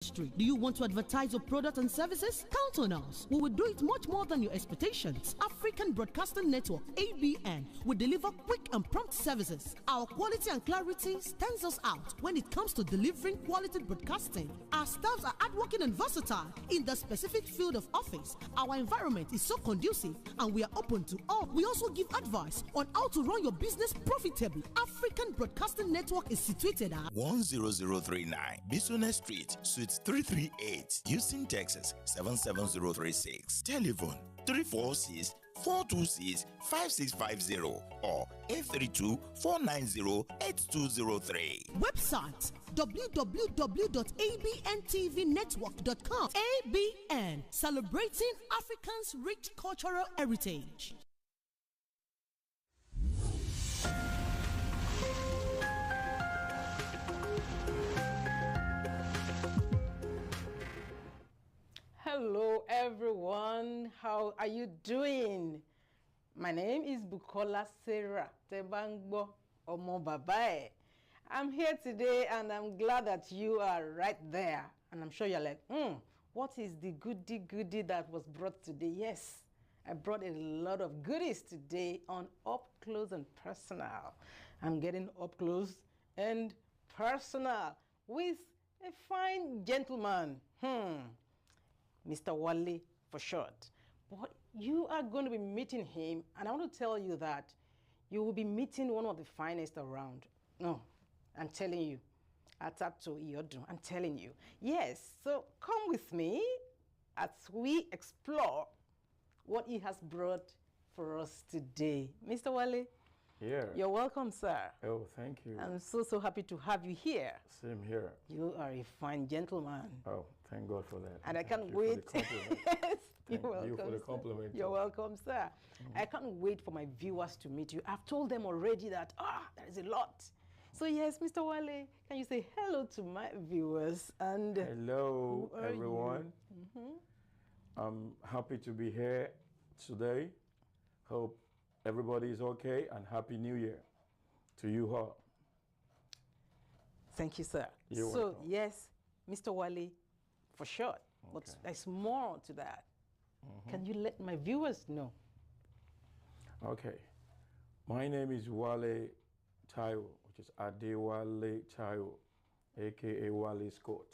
Do you want to advertise your product and services? Count on us. We will do it much more than your expectations. African Broadcasting Network, ABN, will deliver quick and prompt services. Our quality and clarity stands us out when it comes to delivering quality broadcasting. Our staffs are hardworking and versatile in the specific field of office. Our environment is so conducive and we are open to all. We also give advice on how to run your business profitably. African Broadcasting Network is situated at 10039 Business Street, Suite 338, Houston, Texas 77036. Telephone 346-426-5650 or 832-490-8203. Website www.abntvnetwork.com. ABN, celebrating Africans' rich cultural heritage. Hello everyone, how are you doing? My name is Bukola Sarah Tebangbo Omo Babae. I'm here today and I'm glad that you are right there. And I'm sure you're like, what is the goodie that was brought today? Yes, I brought a lot of goodies today on Up Close and Personal. I'm getting up close and personal with a fine gentleman. Mr. Wale for short. But you are going to be meeting him, and I want to tell you that you will be meeting one of the finest around. No, I'm telling you. Atapto Iyodun, I'm telling you. Yes, so come with me as we explore what he has brought for us today. Mr. Wale. Yeah. You're welcome, sir. Oh, thank you. I'm so happy to have you here. Same here. You are a fine gentleman. Oh, thank God for that. And I can't wait. Yes, you're welcome, you for the sir. compliment. You're welcome, sir. I can't wait for my viewers to meet you. I've told them already that, there is a lot. So yes, Mr. Wale, can you say hello to my viewers? And hello, everyone. I'm happy to be here today. Hope everybody is okay, and Happy New Year to you all. Thank you, sir. You're so, welcome. yes, Mr. Wale, for short, but there's more to that. Can you let my viewers know? Okay. My name is Wale Taiwo, which is Adewale Taiwo, a.k.a. Wale Scott.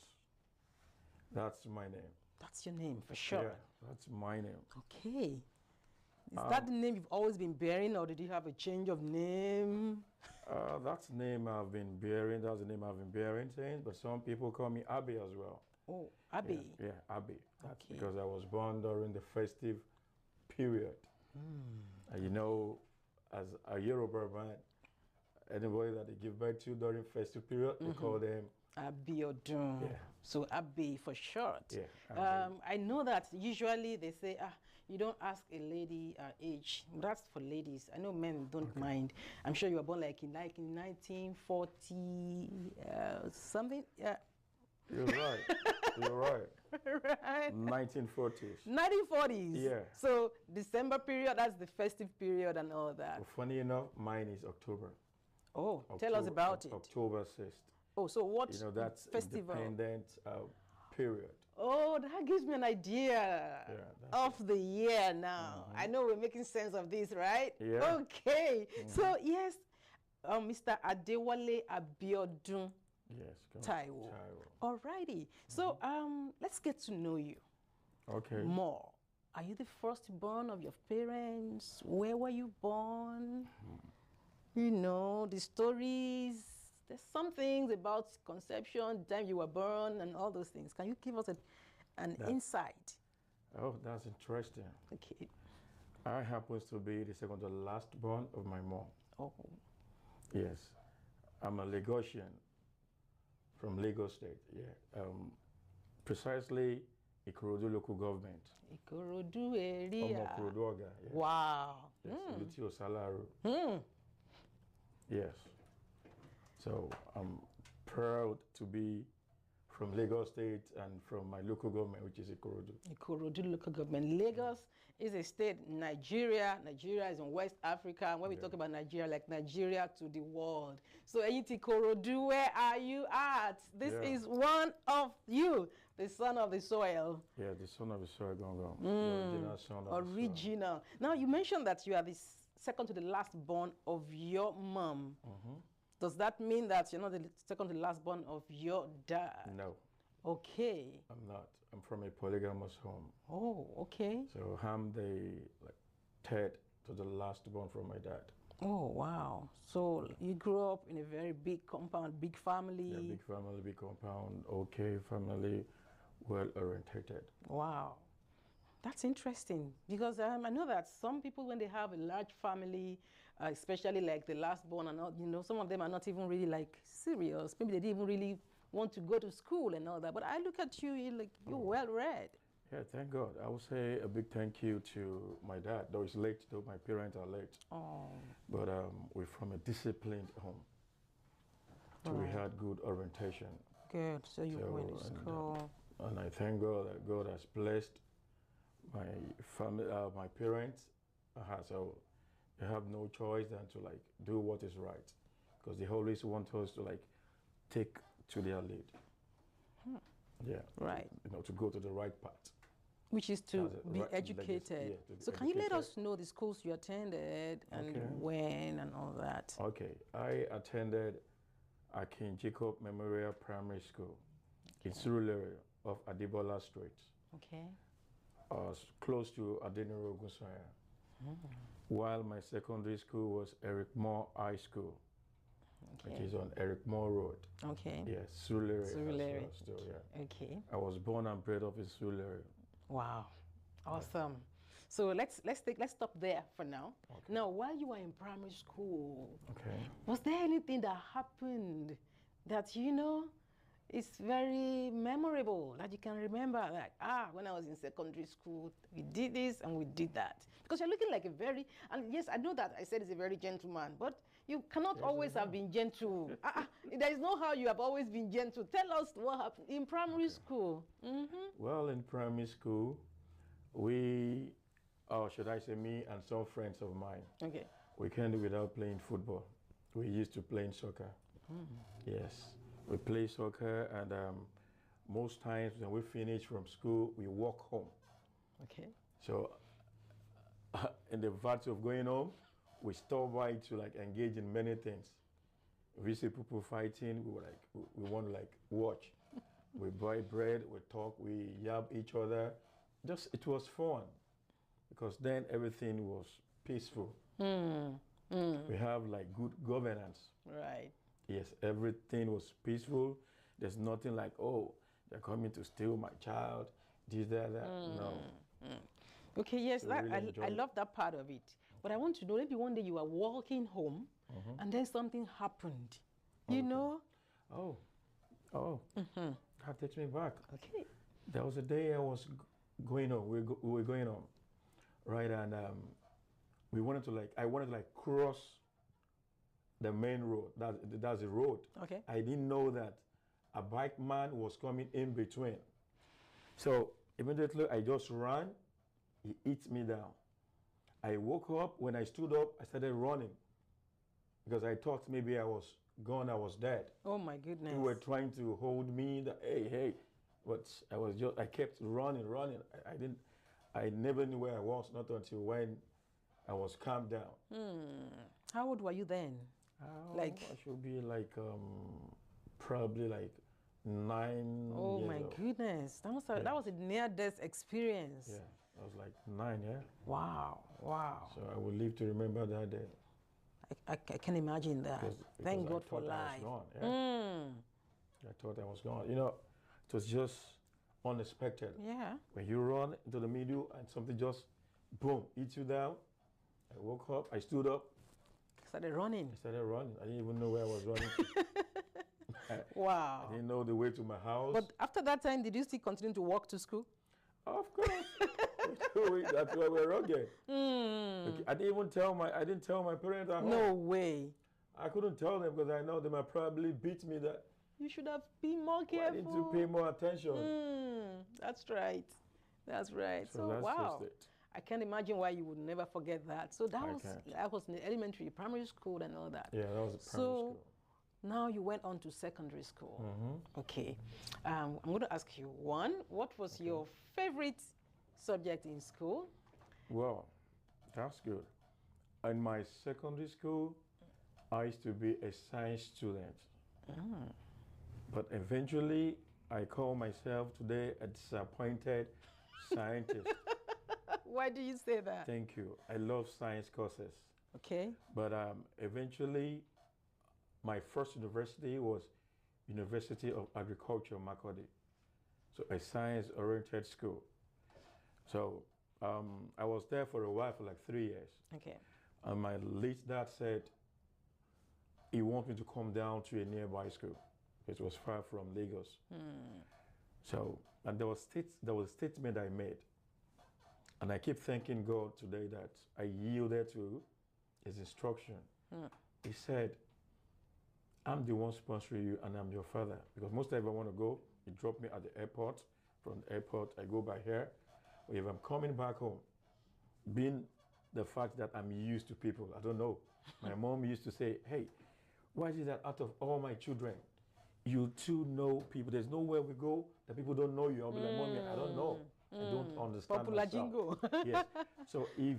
That's my name. That's your name, for sure. Yeah, that's my name. Okay. Is that the name you've always been bearing, or did you have a change of name? That's the name I've been bearing. That's the name I've been bearing since. But some people call me Abe as well. Oh, Abe. Yeah, Abe. That's okay. Because I was born during the festive period. You know, as a Yoruba man, anybody that they give birth to during festive period, they call them Abiodun. Yeah. So Abe for short. Yeah, I know that usually they say, you don't ask a lady her age. That's for ladies. I know men don't mind. I'm sure you were born like in 1940 something. Yeah. You're right. You're right. Right. 1940s. 1940s. Yeah. So December period, that's the festive period and all that. Well, funny enough, mine is October. Oh, tell us about it. October 6th. Oh, so what that's festival? Independent period. Oh, that gives me an idea of the year now. I know we're making sense of this, right? Yeah. Okay. So, yes, Mr. Adewale Abiodun Taiwo. Alrighty. So, let's get to know you more. Are you the firstborn of your parents? Where were you born? You know, the stories. There's some things about conception, the time you were born, and all those things. Can you give us an insight? Oh, that's interesting. Okay. I happen to be the second to last born of my mom. Oh. Yes. I'm a Lagosian from Lagos State. Yeah. Precisely Ikorodu local government. Ikorodu area. Ikorodu. Yes. Wow. Yes. Luti Osalaru. Yes. So I'm proud to be from Lagos State and from my local government, which is Ikorodu. Ikorodu local government. Lagos is a state. Nigeria is in West Africa. And when we talk about Nigeria, like Nigeria to the world. So Ikorodu, where are you at? This is one of you, the son of the soil. Yeah, the son of the soil, Gongo. The original son of the soil. Now, you mentioned that you are the second to the last born of your mom. Does that mean that you're not the second to the last born of your dad? No. Okay. I'm not. I'm from a polygamous home. Oh, okay. So I'm the third to the last born from my dad. Oh, wow. So you grew up in a very big compound, big family. Yeah, big family, big compound, okay family, well-orientated. Wow. That's interesting because I know that some people, when they have a large family, especially like the last born, and some of them are not even really like serious. Maybe they didn't even really want to go to school and all that. But I look at you, you're well read. Yeah, thank God. I would say a big thank you to my dad. Though he's late, though my parents are late. Oh. But we're from a disciplined home. So we had good orientation. Good. So you went to school. And I thank God that God has blessed my family, my parents. So they have no choice than to do what is right, because they always want us to take to their lead. Yeah. Right. To go to the right path. Which is to be educated. So can you let us know the schools you attended and when and all that? Okay. I attended Akin Jacob Memorial Primary School in Surulere area of Adibola Street. Okay. Close to Adeniro Gusaya. While my secondary school was Eric Moore High School, which is on Eric Moore Road. Okay. Yes, Surulere. Still, yeah. Okay. I was born and bred up in Surulere. Wow, awesome. So let's stop there for now. Okay. Now, while you were in primary school, was there anything that happened that it's very memorable, that you can remember, when I was in secondary school, we did this and we did that? Because you're looking like and yes, I know that I said it's a very gentleman, but you cannot always have been gentle. There is no how you have always been gentle. Tell us what happened in primary school. Well, in primary school, we, or should I say me and some friends of mine, we can't do without playing football. We used to play soccer. Yes. We play soccer, and most times when we finish from school, we walk home. Okay. So, in the virtue of going home, we stop by to engage in many things. If we see people fighting, we want to watch. We buy bread, we talk, we yab each other. It was fun, because then everything was peaceful. We have good governance. Right. Yes, everything was peaceful. There's nothing they're coming to steal my child, this, that. No. Okay, yes, I love that part of it. But I want to know, maybe one day you are walking home and then something happened. You know? Oh. That takes me back. Okay. There was a day I was going home. We were going home, right? And I wanted to cross the main road. That's the road. Okay. I didn't know that a bike man was coming in between. So immediately I just ran. He hit me down. I woke up. When I stood up, I started running, because I thought maybe I was gone, I was dead. Oh my goodness. They were trying to hold me, hey. But I kept running. I never knew where I was, not until when I was calmed down. How old were you then? I should be probably 9 Oh years my old. Goodness. That was a near-death experience. Yeah, I was 9, yeah. Wow. So I will live to remember that day. I can imagine that. Because Thank God for life. I thought I was gone. It was just unexpected. Yeah. When you run into the middle and something just, boom, hits you down. I woke up, I stood up. Started running. I didn't even know where I was running. Wow. I didn't know the way to my house. But after that time, did you still continue to walk to school? Of course. That's why we're rugged. Okay, I didn't tell my parents at home. No way. I couldn't tell them, because I know they might probably beat me. That You should have been more careful. I need to pay more attention. That's right. That's right. So that's wow. just it. I can't imagine why you would never forget that. So that was in the elementary, primary school and all that. Yeah, that was a primary school. Now you went on to secondary school. Okay. I'm going to ask you, one, what was your favorite subject in school? Well, that's good. In my secondary school, I used to be a science student. But eventually, I call myself today a disappointed scientist. Why do you say that? Thank you. I love science courses. Okay. But eventually, my first university was University of Agriculture, Makurdi. So a science-oriented school. So I was there for a while, for like 3 years. Okay. And my late dad said he wanted me to come down to a nearby school. It was far from Lagos. So, and there was a statement I made. And I keep thanking God today that I yielded to his instruction. He said, I'm the one sponsoring you and I'm your father. Because most times if I want to go, you drop me at the airport. From the airport, I go by here. Or if I'm coming back home, being the fact that I'm used to people, I don't know. My mom used to say, hey, why is it that out of all my children, you two know people? There's nowhere we go that people don't know you. I'll be like, Mommy, I don't know. I don't understand Popular myself. jingle. Yes. So if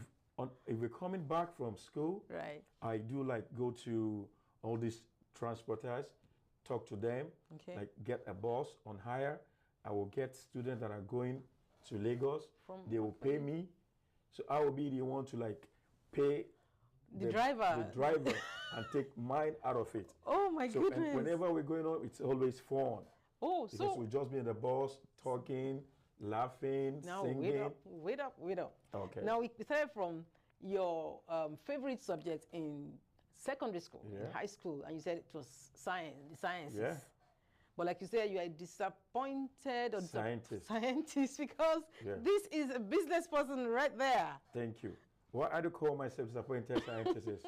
we're coming back from school, right, I do like go to all these transporters, talk to them, like get a bus on hire. I will get students that are going to Lagos. They will pay me. So I will be the one to like pay the driver and take mine out of it. Oh my goodness. And whenever we're going on, it's always fun. Oh, because we'll just be in the bus, talking, laughing, singing. Wait up. Okay. Now, we started from your favorite subject in secondary school, in high school, and you said it was the sciences. Yeah. But like you said, you are a disappointed scientist because this is a business person right there. Thank you. Why I do call myself disappointed scientist is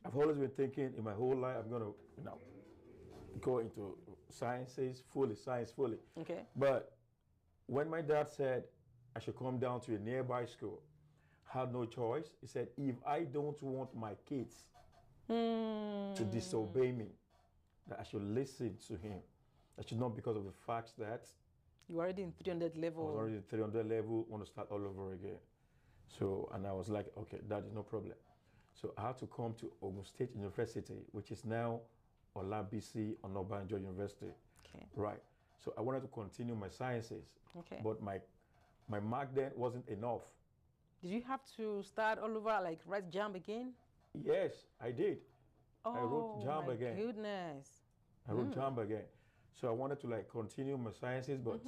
I've always been thinking in my whole life I'm going to go into science fully. Okay. But when my dad said I should come down to a nearby school, I had no choice. He said, if I don't want my kids to disobey me, that I should listen to him. I should not, because of the fact that you're already in 300 level. I was already in 300 level, want to start all over again. So, and I was like, okay, that is no problem. So I had to come to Ogun State University, which is now Olabisi Onabanjo University. Okay. Right. So I wanted to continue my sciences. Okay. But my mark then wasn't enough. Did you have to start all over, like write JAMB again? Yes, I did. Oh, I wrote JAMB again. My goodness. I wrote JAMB again. So I wanted to like continue my sciences, but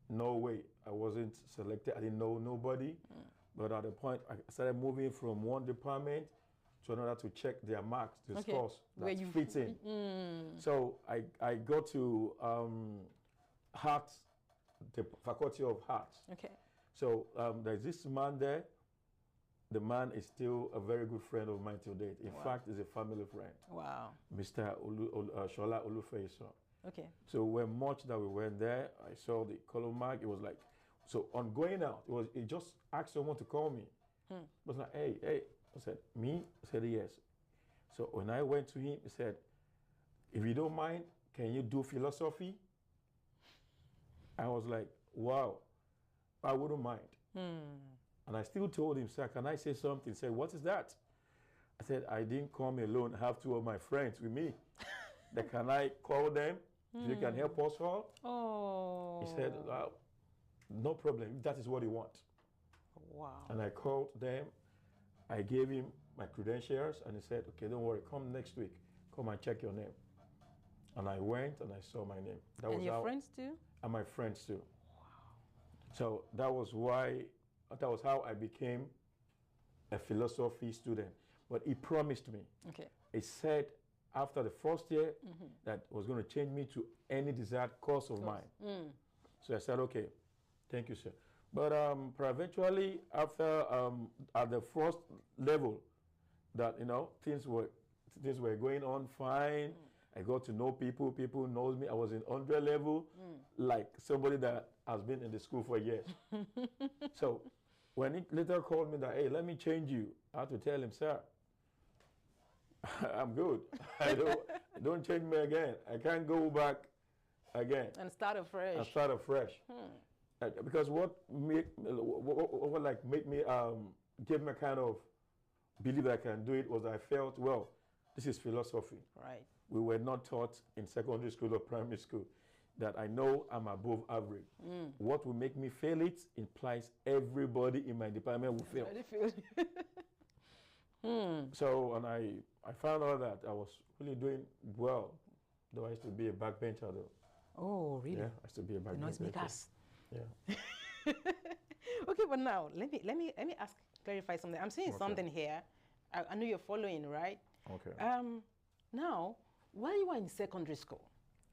no way. I wasn't selected. I didn't know nobody. But at the point, I started moving from one department to another to check their marks, the scores that fit in. So I go to Arts, the Faculty of Arts. Okay. So there's this man there. The man is still a very good friend of mine till date. In fact, he's a family friend. Wow. Mr. Shola Olufeiso. Okay. So when much that we went there, I saw the color mark. It was like, so on going out, it just asked someone to call me. It was like, hey. I said, me? I said, yes. So when I went to him, he said, if you don't mind, can you do philosophy? I was like, wow, I wouldn't mind. And I still told him, sir, can I say something? He said, what is that? I said, I didn't come alone. I have two of my friends with me. Can I call them? You can help us all? Oh. He said, no problem. That is what you want. Wow. And I called them. I gave him my credentials, and he said, okay, don't worry. Come next week. Come and check your name. And I went, and I saw my name. And your friends too? And my friends too. Wow. So that was how I became a philosophy student. But he promised me. Okay. He said, after the first year, that was going to change me to any desired course of mine. So I said, okay, thank you, sir. But eventually, after at the first level, that things were going on fine. I got to know people. People knows me. I was in 100 level, like somebody that has been in the school for years. So when he later called me that, hey, let me change you, I had to tell him, sir, I'm good. Don't change me again. I can't go back again. And start afresh. And start afresh. Because what make me give me kind of believe that I can do it was I felt, well, this is philosophy. Right. We were not taught in secondary school or primary school that I know I'm above average. What will make me fail it implies everybody in my department will fail. So, and I found out that I was really doing well, though I used to be a backbencher though. Oh, really? Yeah, I used to be a backbencher. Yeah. Okay, but now let me clarify something. I'm seeing something here. I know you're following, right? Okay. Now, while you were in secondary school,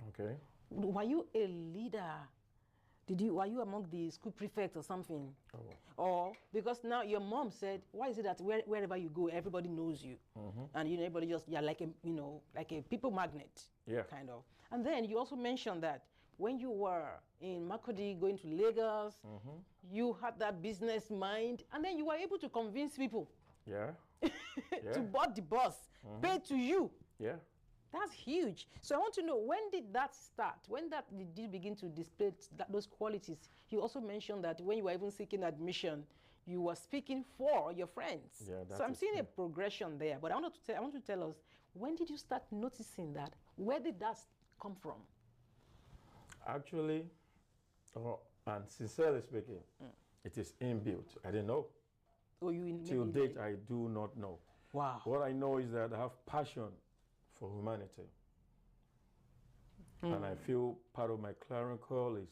okay, were you a leader? Were you among the school prefects or something? Oh. Or because now your mom said, why is it that wherever you go, everybody knows you, and everybody just like a people magnet, kind of. And then you also mentioned that when you were in Makurdi going to Lagos, you had that business mind, and then you were able to convince people to board the bus, pay to you. Yeah. That's huge. So I want to know, when did that start? When did you begin to display those qualities? You also mentioned that when you were even seeking admission, you were speaking for your friends. Yeah, so I'm seeing a progression there. But I want to tell us, when did you start noticing that? Where did that come from? Actually, and sincerely speaking, it is inbuilt. I didn't know. Oh, till date, I do not know. Wow. What I know is that I have passion for humanity. And I feel part of my clarion call is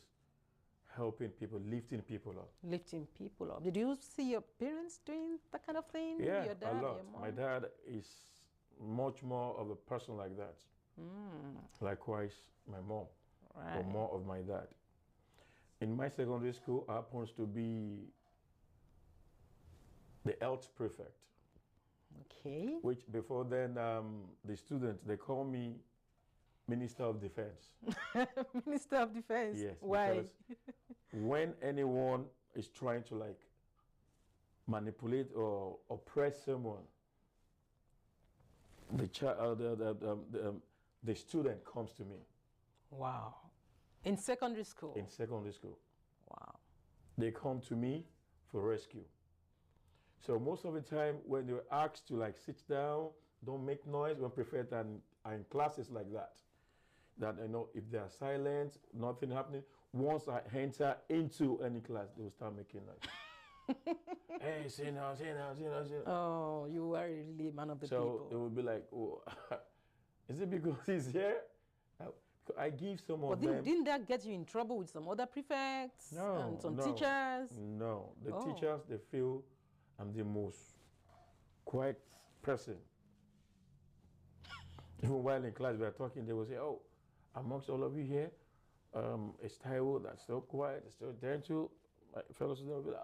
helping people, lifting people up. Lifting people up. Did you see your parents doing that kind of thing? Yeah, your dad, a lot. Your mom? My dad is much more of a person like that. Likewise, my mom, or more of my dad. In my secondary school, I happens to be the health prefect. Okay. Which before then, the students, they call me Minister of Defense. Minister of Defense? Yes. Why? Because when anyone is trying to like manipulate or oppress someone, the student comes to me. Wow. In secondary school? In secondary school. Wow. They come to me for rescue. So most of the time when they're asked to like sit down, don't make noise, when prefect and are in classes like that, that I know if they are silent, nothing happening, once I enter into any class, they will start making noise. Hey, sit down, sit down, sit down, sit down. Oh, you are really a man of the people. So it would be like, oh, is it because he's here? I give some of them. Didn't that get you in trouble with some other prefects and some teachers? No, the teachers, they feel I'm the most quiet person. Even while in class we are talking, they will say, oh, amongst all of you here, it's Taiwo that's so quiet, it's so gentle. My fellow students will be like,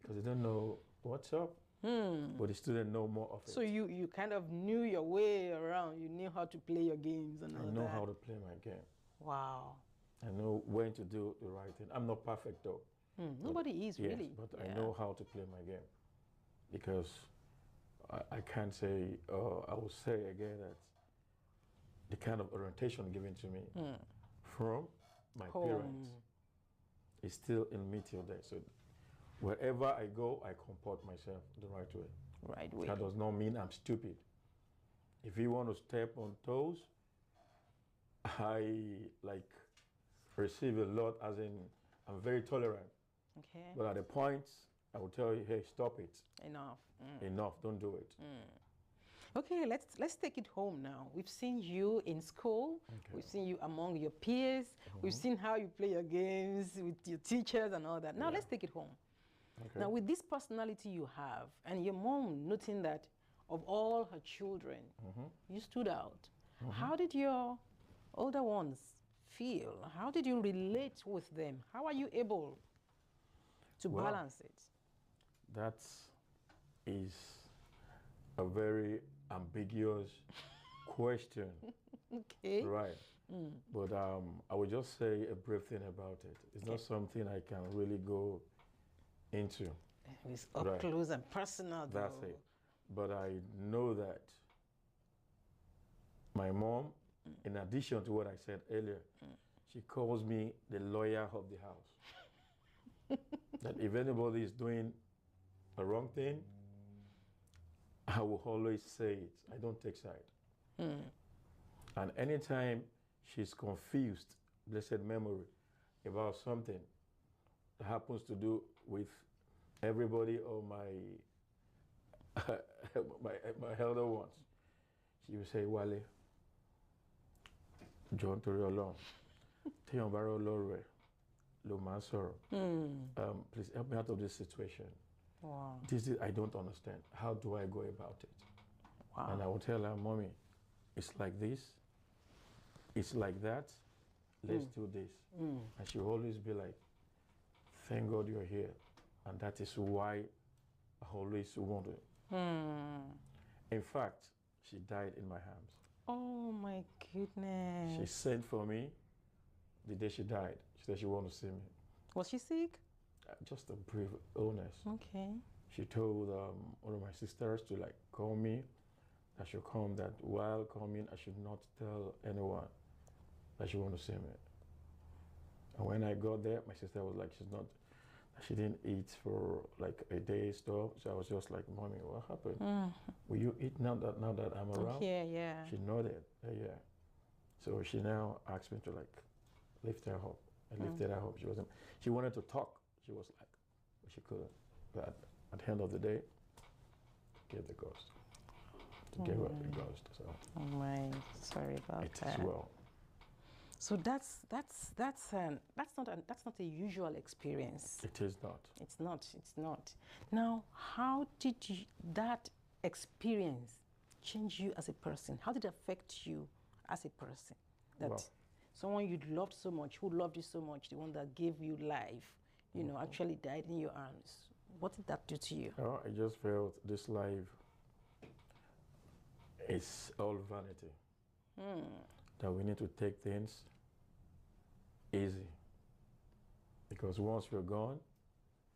because they don't know what's up. But the student know more of it. So you kind of knew your way around. You knew how to play your games and all that. I know how to play my game. Wow. I know when to do the right thing. I'm not perfect though. Nobody is really. But I know how to play my game. Because I can't say, I will say again that the kind of orientation given to me from my parents is still in me till day. So wherever I go, I comport myself the right way. Right way. That does not mean I'm stupid. If you want to step on toes, I like receive a lot, as in I'm very tolerant. Okay. But at the point, I will tell you, hey, stop it. Enough. Enough, don't do it. Okay, let's take it home now. We've seen you in school. Okay. We've seen you among your peers. We've seen how you play your games with your teachers and all that. Now let's take it home. Okay. Now with this personality you have, and your mom noting that of all her children, you stood out. How did your older ones feel? How did you relate with them? How are you able to balance it? That is a very ambiguous question. Okay. Right. But I would just say a brief thing about it. It's not something I can really go into. It's up close and personal. That's it. But I know that my mom, in addition to what I said earlier, she calls me the lawyer of the house. That if anybody is doing a wrong thing, I will always say it. I don't take side. And anytime she's confused, blessed memory, about something that happens to do with everybody or my my elder ones, she will say, Wale, John Toriolong, Teon Barrow Lore, Lumasoro, please help me out of this situation. Wow. This is, I don't understand. How do I go about it? Wow. And I will tell her, Mommy, it's like this, it's like that, let's do this. And she will always be like, thank God you're here. And that is why I always want to. In fact, she died in my arms. Oh my goodness. She sent for me the day she died. She said she wanted to see me. Was she sick? Just a brief illness. Okay. She told one of my sisters to like call me. I should come, that while coming, I should not tell anyone that she wanted to see me. And when I got there, my sister was like, she didn't eat for like a day stuff. So I was just like, Mommy, what happened? Will you eat now that I'm around? Yeah. She nodded, yeah. So she now asked me to like lift her up. I lifted her up. She wanted to talk. She was like, but she couldn't. But at the end of the day, gave the ghost. Gave her the ghost. So oh my, sorry about that. It is well. So that's not a usual experience. It is not. It's not. Now, how did that experience change you as a person? How did it affect you as a person? That someone you'd loved so much, who loved you so much, the one that gave you life, you know, actually died in your arms. What did that do to you? Oh, I just felt this life is all vanity. That we need to take things easy. Because once you're gone,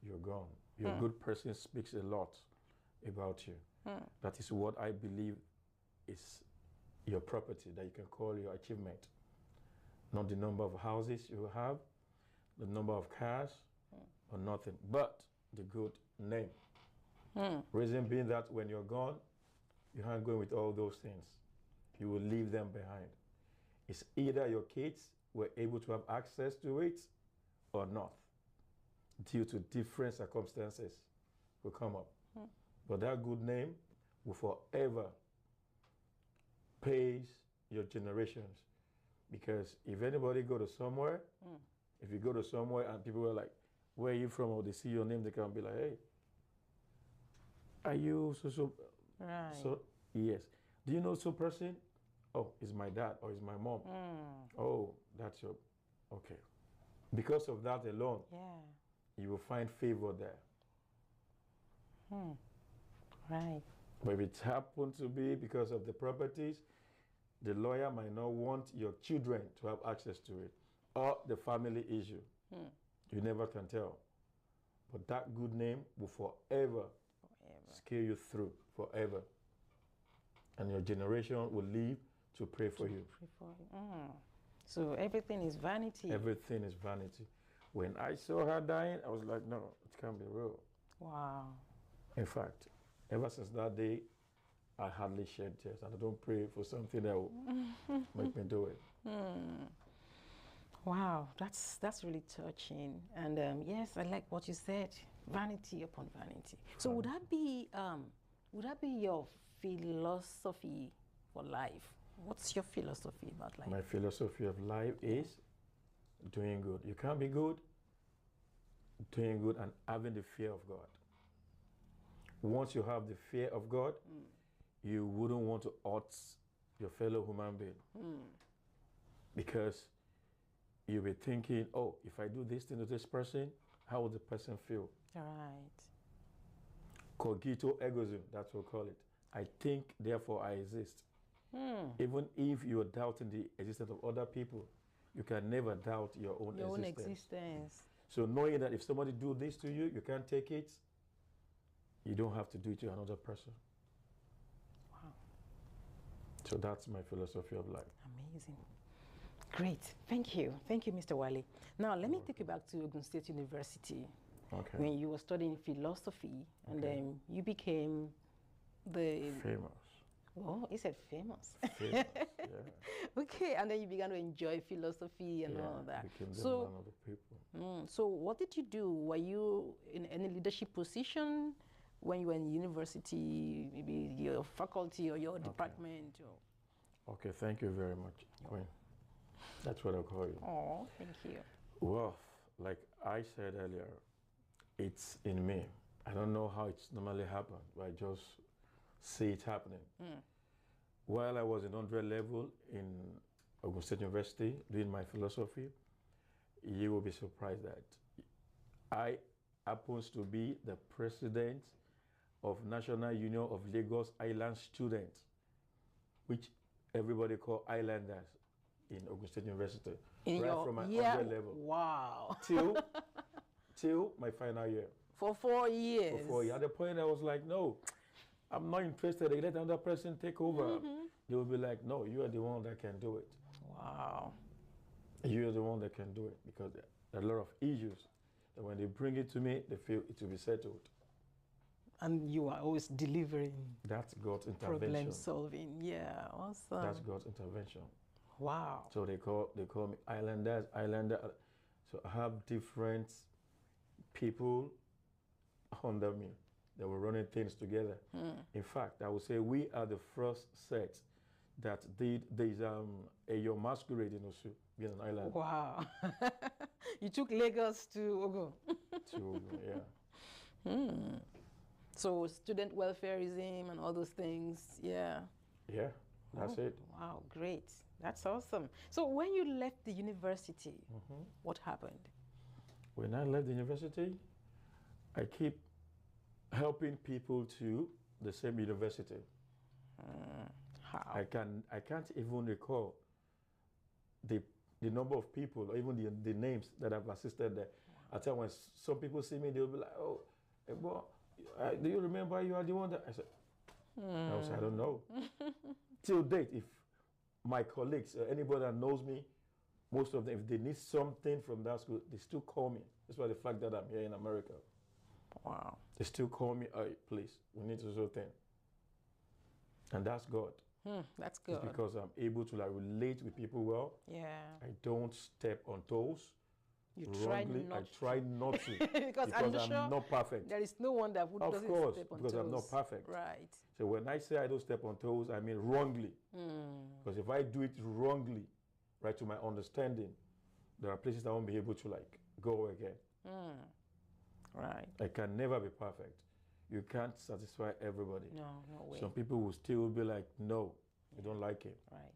you're gone. Your good person speaks a lot about you. That is what I believe is your property, that you can call your achievement. Not the number of houses you have, the number of cars, or nothing, but the good name. Reason being that when you're gone, you aren't going with all those things. You will leave them behind. It's either your kids were able to have access to it or not, due to different circumstances will come up. But that good name will forever praise your generations. Because if anybody go to somewhere, if you go to somewhere and people are like, where are you from? Or they see your name, they can be like, hey, are you so? Right. So, yes. Do you know so person? Oh, it's my dad or it's my mom. Oh, that's your, okay. Because of that alone, you will find favor there. Right. But if it happened to be because of the properties, the lawyer might not want your children to have access to it, or the family issue. You never can tell. But that good name will forever scare you through, forever. And your generation will live to pray for you. So everything is vanity. Everything is vanity. When I saw her dying, I was like, no, it can't be real. Wow. In fact, ever since that day, I hardly shed tears, and I don't pray for something that will make me do it. Wow, that's really touching. And yes, I like what you said. Vanity upon vanity. So would that be your philosophy for life? What's your philosophy about life? My philosophy of life is doing good. You can't be good, doing good, and having the fear of God. Once you have the fear of God, you wouldn't want to hurt your fellow human being. Because you'll be thinking, oh, if I do this thing to this person, how will the person feel? Right. Cogito ergo sum, that's what we call it. I think, therefore I exist. Even if you're doubting the existence of other people, you can never doubt your own existence. So knowing that if somebody do this to you, you can't take it, you don't have to do it to another person. Wow. So that's my philosophy of life. Amazing. Great. Thank you. Thank you, Mr. Wale. Now, let me take you back to Ogun State University. Okay. When you were studying philosophy, and then you became the... Famous. Oh, he said famous. Famous, yeah. Okay, and then you began to enjoy philosophy and all that. Became so, one of the people. So what did you do? Were you in any leadership position when you were in university, maybe your faculty or your department? Or... Okay, thank you very much, Queen. That's what I call you. Oh, thank you. Well, like I said earlier, it's in me. I don't know how it's normally happened, but I just see it happening. While I was in 100 level in Ogun State University doing my philosophy, you will be surprised that I happens to be the president of National Union of Lagos Island Students, which everybody call Islanders in Ogun State University. In right your from my year? 100 level. Wow. Till my final year. For 4 years. For 4 years. At the point I was like, no, I'm not interested. They let another person take over. They will be like, no, you are the one that can do it. Wow. You are the one that can do it, because there are a lot of issues that when they bring it to me, they feel it will be settled. And you are always delivering. That's God's intervention. Problem solving. Yeah, awesome. That's God's intervention. Wow. So they call me Islander. So I have different people under me that were running things together. In fact, I would say we are the first set that did this your masquerade in Osu, being an island. Wow. You took Lagos to Ogun. To Ogun, yeah. So student welfareism and all those things, yeah. Yeah, that's it. Wow, great. That's awesome. So when you left the university, what happened? When I left the university, I keep helping people to the same university. How? I can't even recall the number of people or even the names that I've assisted there. Wow. I tell when some people see me, they'll be like, oh, hey, boy, do you remember you are the one that I said, I would say, I don't know. Till date, if my colleagues or anybody that knows me, most of them, if they need something from that school, they still call me. That's why the fact that I'm here in America. Wow. They still call me, hey, please, we need to do something. And that's God. That's good. It's because I'm able to like relate with people well. Yeah. I don't step on toes. You wrongly. try not I try not to. because I'm sure not perfect. There is no one that would of doesn't course, step on because toes. I'm not perfect. Right. So when I say I don't step on toes, I mean wrongly. Because if I do it wrongly, right to my understanding, there are places I won't be able to like go again. Right. I can never be perfect. You can't satisfy everybody. No way. Some people will still be like, no, you don't like him. Right.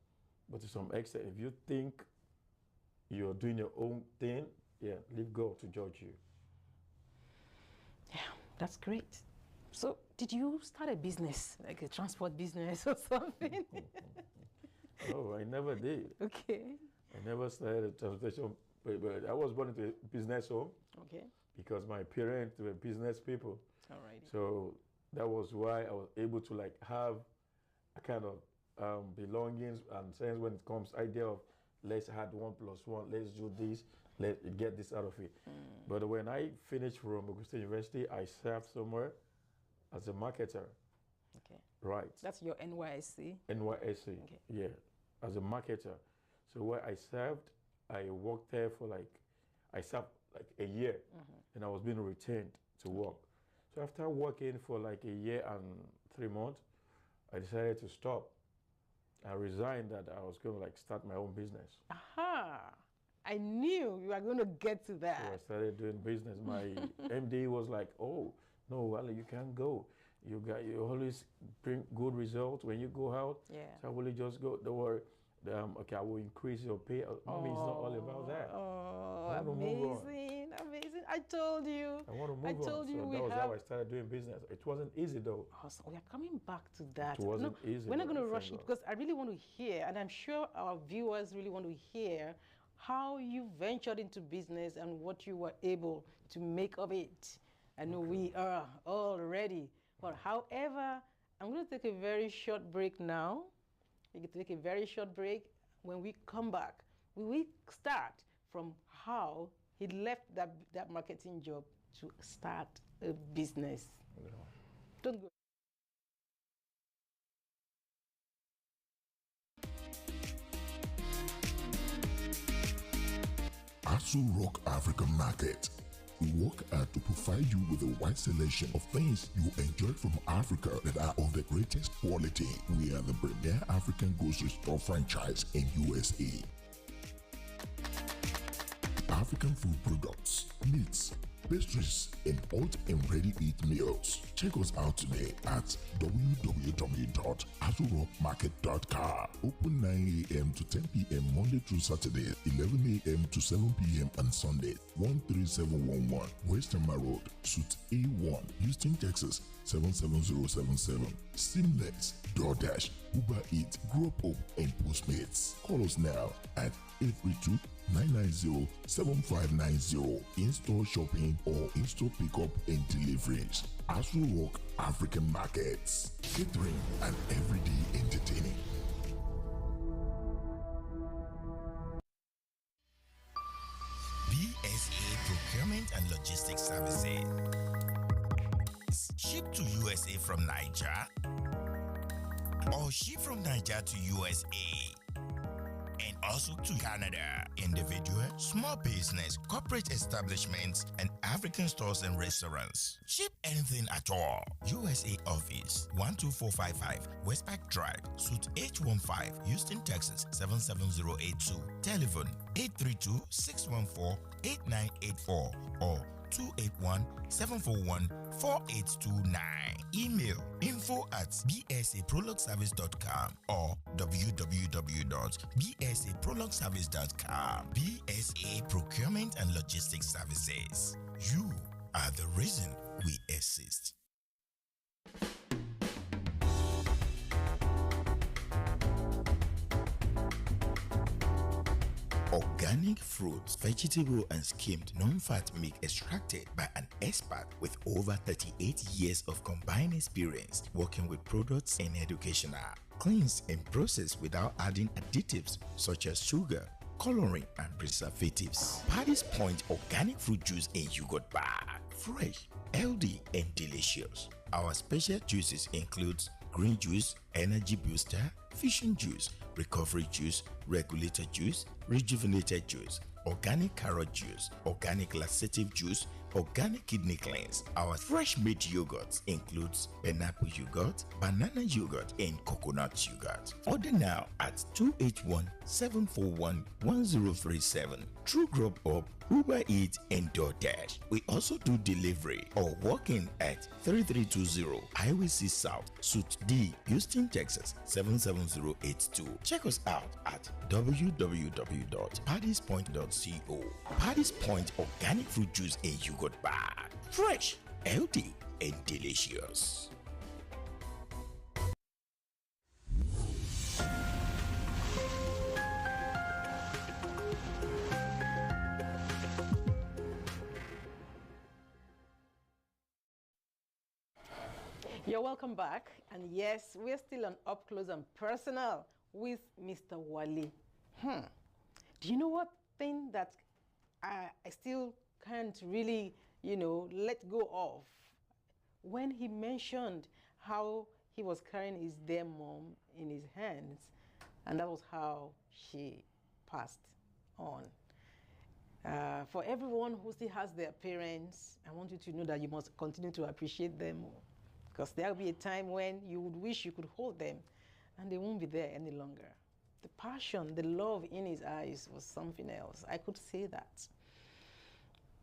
But to some extent, if you think you're doing your own thing, yeah, leave God to judge you. Yeah, that's great. So did you start a business, like a transport business or something? No, I never did. Okay. I never started a transportation, but I was born into a business home. Okay. Because my parents were business people. Alrighty. So that was why I was able to like have a kind of belongings and sense when it comes idea of let's add 1 + 1, let's do this, let's get this out of it. But when I finished from Ogun State University, I served somewhere as a marketer. Okay. Right. That's your NYSC? NYSC, okay. Yeah, as a marketer. So where I served, I worked there for like, I served like a year, and I was being retained to work. So after working for like a year and 3 months, I decided to stop. I resigned that I was going to like start my own business. Aha! I knew you were going to get to that. So I started doing business. My MD was like, "Oh no, Wale, you can't go. You always bring good results when you go out. Yeah. So I will just go. Don't worry. Okay, I will increase your pay. Mommy, it's not all about that. Oh, amazing. I told you. I want to move I on. told you So we that was have... how I started doing business. It wasn't easy though. Oh, so we are coming back to that. It wasn't easy. We're not going to rush it because I really want to hear, and I'm sure our viewers really want to hear how you ventured into business and what you were able to make of it. I know we are all ready. But however, I'm going to take a very short break now. We can take a very short break. When we come back, we will start from how he left that marketing job to start a business. Yeah. Don't go. Asu Rock African Market. We work hard to provide you with a wide selection of things you enjoy from Africa that are of the greatest quality. We are the premier African grocery store franchise in USA. African food products, meats, pastries, and hot and ready-to-eat meals. Check us out today at www.azurrockmarket.com. Open 9 a.m. to 10 p.m. Monday through Saturday, 11 a.m. to 7 p.m. on Sunday. 13711 Western Road, Suite A1, Houston, Texas 77077. Seamless, DoorDash, Uber Eats, Grubhub, and Postmates. Call us now at 832-990-7590. In-store shopping or in-store pickup and deliveries. Asu Rock African Markets. Catering and everyday entertaining. BSA Procurement and Logistics Services. Ship to USA from Niger or ship from Niger to USA. And also to Canada. Individual, small business, corporate establishments, and African stores and restaurants. Ship anything at all. USA Office, 12455 Westpac Drive, Suite H15, Houston, Texas 77082. Telephone 832-614-8984 or 281-741-4829. Email info@bsaprologservice.com or www.bsaprologservice.com. BSA Procurement and Logistics Services. You are the reason we exist. Organic fruits, vegetable and skimmed non-fat milk extracted by an expert with over 38 years of combined experience working with products and educational. Cleansed and processed without adding additives such as sugar, coloring and preservatives. Paddy's Point organic fruit juice in yogurt bag. Fresh, healthy and delicious. Our special juices includes green juice, energy booster, fusion juice, recovery juice, regulator juice, rejuvenated juice, organic carrot juice, organic laxative juice, organic kidney cleanse. Our fresh made yogurt includes pineapple yogurt, banana yogurt, and coconut yogurt. Order now at 281-741-1037. True Grub Up, Uber Eats, and DoorDash. We also do delivery or walk-in at 3320 Highway C South, Suite D, Houston, Texas 77082. Check us out at www.paddyspoint.co. Paddy's Point organic fruit juice and yogurt bar. Fresh, healthy, and delicious. You're welcome back. And yes, we're still on Up Close and Personal with Mr. Wale. Do you know what thing that I still can't really, let go of? When he mentioned how he was carrying his dear mom in his hands, and that was how she passed on. For everyone who still has their parents, I want you to know that you must continue to appreciate them, because there will be a time when you would wish you could hold them and they won't be there any longer. The passion, the love in his eyes was something else. I could say that.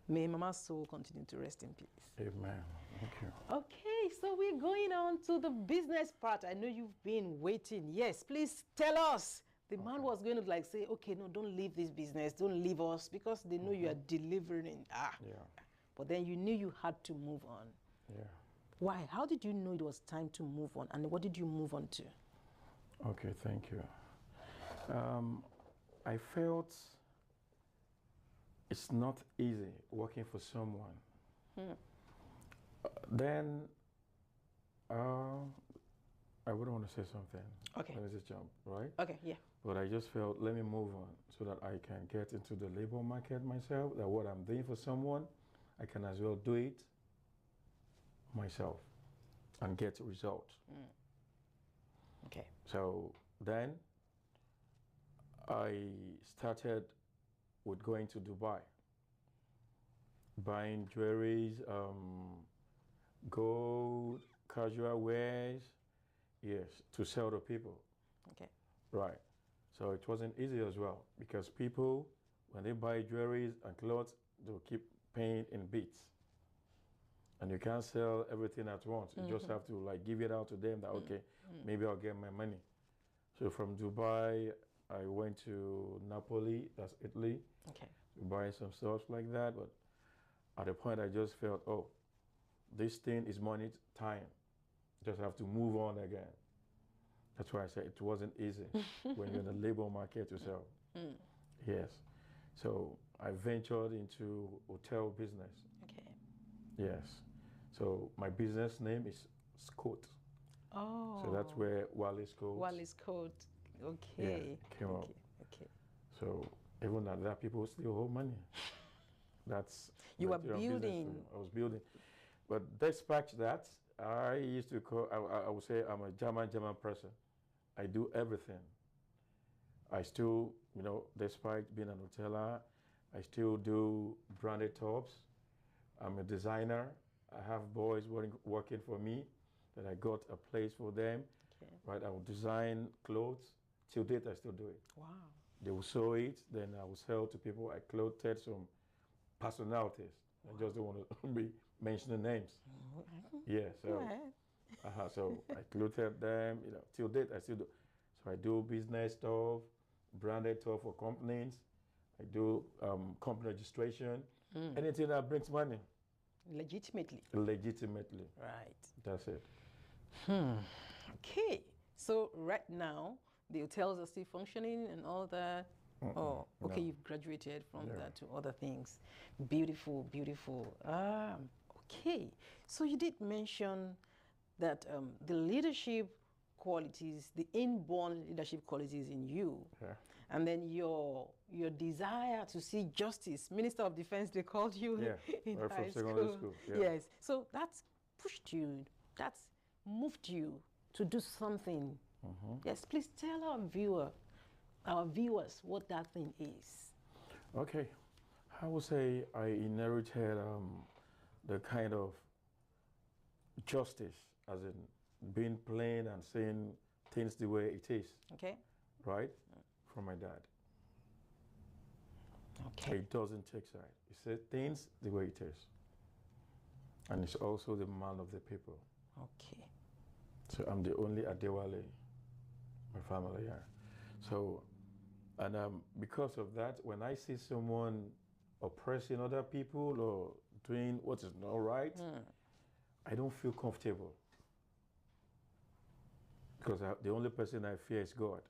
May Mama's soul continue to rest in peace. Amen. Thank you. Okay, so we're going on to the business part. I know you've been waiting. Yes, please tell us. The man was going to say, okay, no, don't leave this business. Don't leave us, because they know you are delivering. Yeah. but then you knew you had to move on. Yeah. Why? How did you know it was time to move on, and what did you move on to? Okay, thank you. I felt it's not easy working for someone. Then I wouldn't want to say something. Okay. Let me just jump, right? Okay, yeah. But I just felt, let me move on so that I can get into the labor market myself, that what I'm doing for someone, I can as well do it myself and get results. Okay. So then I started with going to Dubai, buying jewelries, gold, casual wares, yes, to sell to people. Okay. Right. So it wasn't easy as well because people, when they buy jewelries and clothes, they'll keep paying in bits. And you can't sell everything at once. You just have to like give it out to them that, okay, maybe I'll get my money. So from Dubai, I went to Napoli, that's Italy, Okay. to buy some stuff like that. But at a point, I just felt, oh, this thing is money, time. Just have to move on again. That's why I said it wasn't easy when you're in the labor market yourself. Yes. So I ventured into hotel business. Okay. Yes. So my business name is Scott. Oh. So that's where Wally's Coat. Wally's Coat. Okay. Yeah, came up. Okay. So even at that, people still owe money. That's You were business for building. you. I was building. But despite that, I used to call, I would say I'm a German person. I do everything. I still, you know, despite being an hoteler, I still do branded tops. I'm a designer. I have boys working for me that I got a place for them. Okay. Right, I will design clothes. Till date, I still do it. Wow. They will sew it, then I will sell to people. I clothed some personalities. I just don't want to be mentioning names. Yeah, so so I clothed them. You know, till date I still do. So I do business stuff, branded stuff for companies. I do company registration, anything that brings money. Legitimately. Legitimately. Right. That's it. Okay. So right now the hotels are still functioning and all that. Oh, okay. No. You've graduated from that to other things. Beautiful, beautiful. Okay. So you did mention that the leadership qualities, the inborn leadership qualities in you, and then your desire to see justice. Minister of Defense, they called you in right high from secondary school. Yeah. Yes. So that's pushed you. That's moved you to do something. Yes. Please tell our viewers what that thing is. Okay. I would say I inherited the kind of justice, as in being plain and saying things the way it is. Okay. Right? From my dad. Okay. It doesn't take side. He said things the way it is. And it's also the man of the people. Okay. So I'm the only Adewale, my family, So, and because of that, when I see someone oppressing other people or doing what is not right, I don't feel comfortable. Because the only person I fear is God.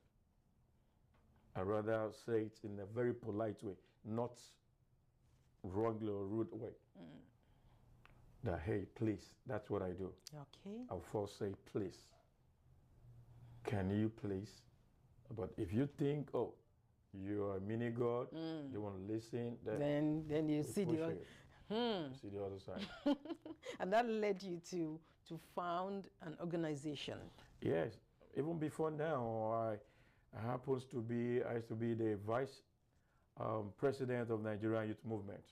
I'd rather say it in a very polite way, not wrongly or rude way. That, hey, please, that's what I do. Okay. I'll first say, please. Can you please? But if you think, oh, you're a mini God, you want to listen, then you see the other. See the other side. And that led you to found an organization. Yes. Even before now, I used to be the vice president of Nigerian Youth Movement.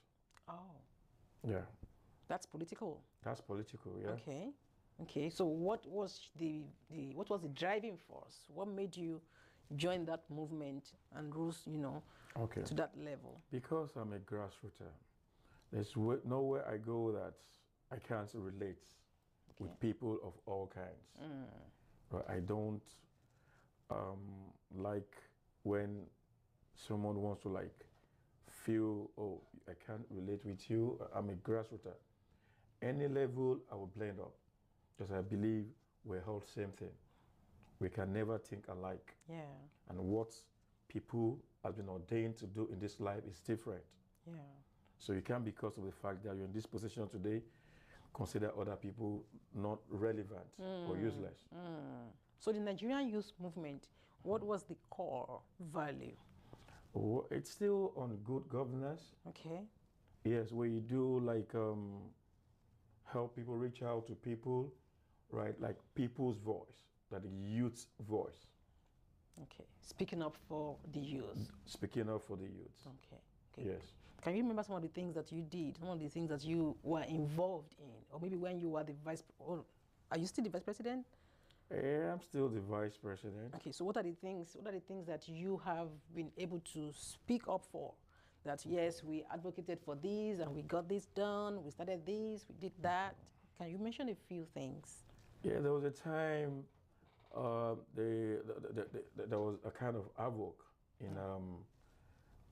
Oh. Yeah. That's political. That's political, yeah. Okay. Okay. So what was the driving force? What made you join that movement and rose, to that level? Because I'm a grassrooter. There's nowhere I go that I can't relate with people of all kinds. Right? I don't like when someone wants to feel, oh, I can't relate with you, I'm a grassrooter. Any level, I will blend up because I believe we're all same thing. We can never think alike. Yeah. And what people have been ordained to do in this life is different. Yeah. So you can't, because of the fact that you're in this position today, consider other people not relevant or useless. So the Nigerian youth movement, what was the core value? Oh, it's still on good governance. Okay. Yes, where you do like help people reach out to people, right? Like people's voice, that the youth's voice. Okay. Speaking up for the youth. Speaking up for the youth. Okay. Okay. Yes. Can you remember some of the things that you did, some of the things that you were involved in, or maybe when you were the are you still the vice president? Yeah, I'm still the vice president. Okay, so what are the things that you have been able to speak up for? That yes, we advocated for this and we got this done, we started this, we did that. Can you mention a few things? Yeah, there was a time there was a kind of havoc in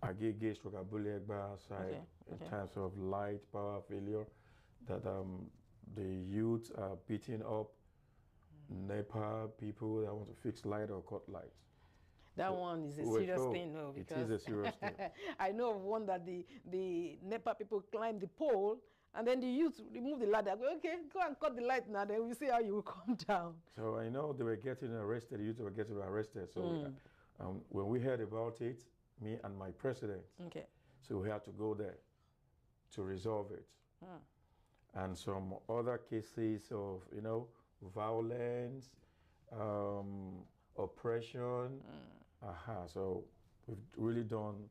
Agege stroke Abulegba side in terms of light power failure, that the youth are beating up NEPA people that want to fix light or cut light. That one is a serious thing, no? Because it is a serious thing. I know of one that the NEPA people climb the pole, and then the youth remove the ladder. Go, okay, go and cut the light now, then we see how you will come down. So I know they were getting arrested, the youth were getting arrested. So when we heard about it, me and my president, so we had to go there to resolve it. And some other cases of, you know, violence, oppression. So we've really done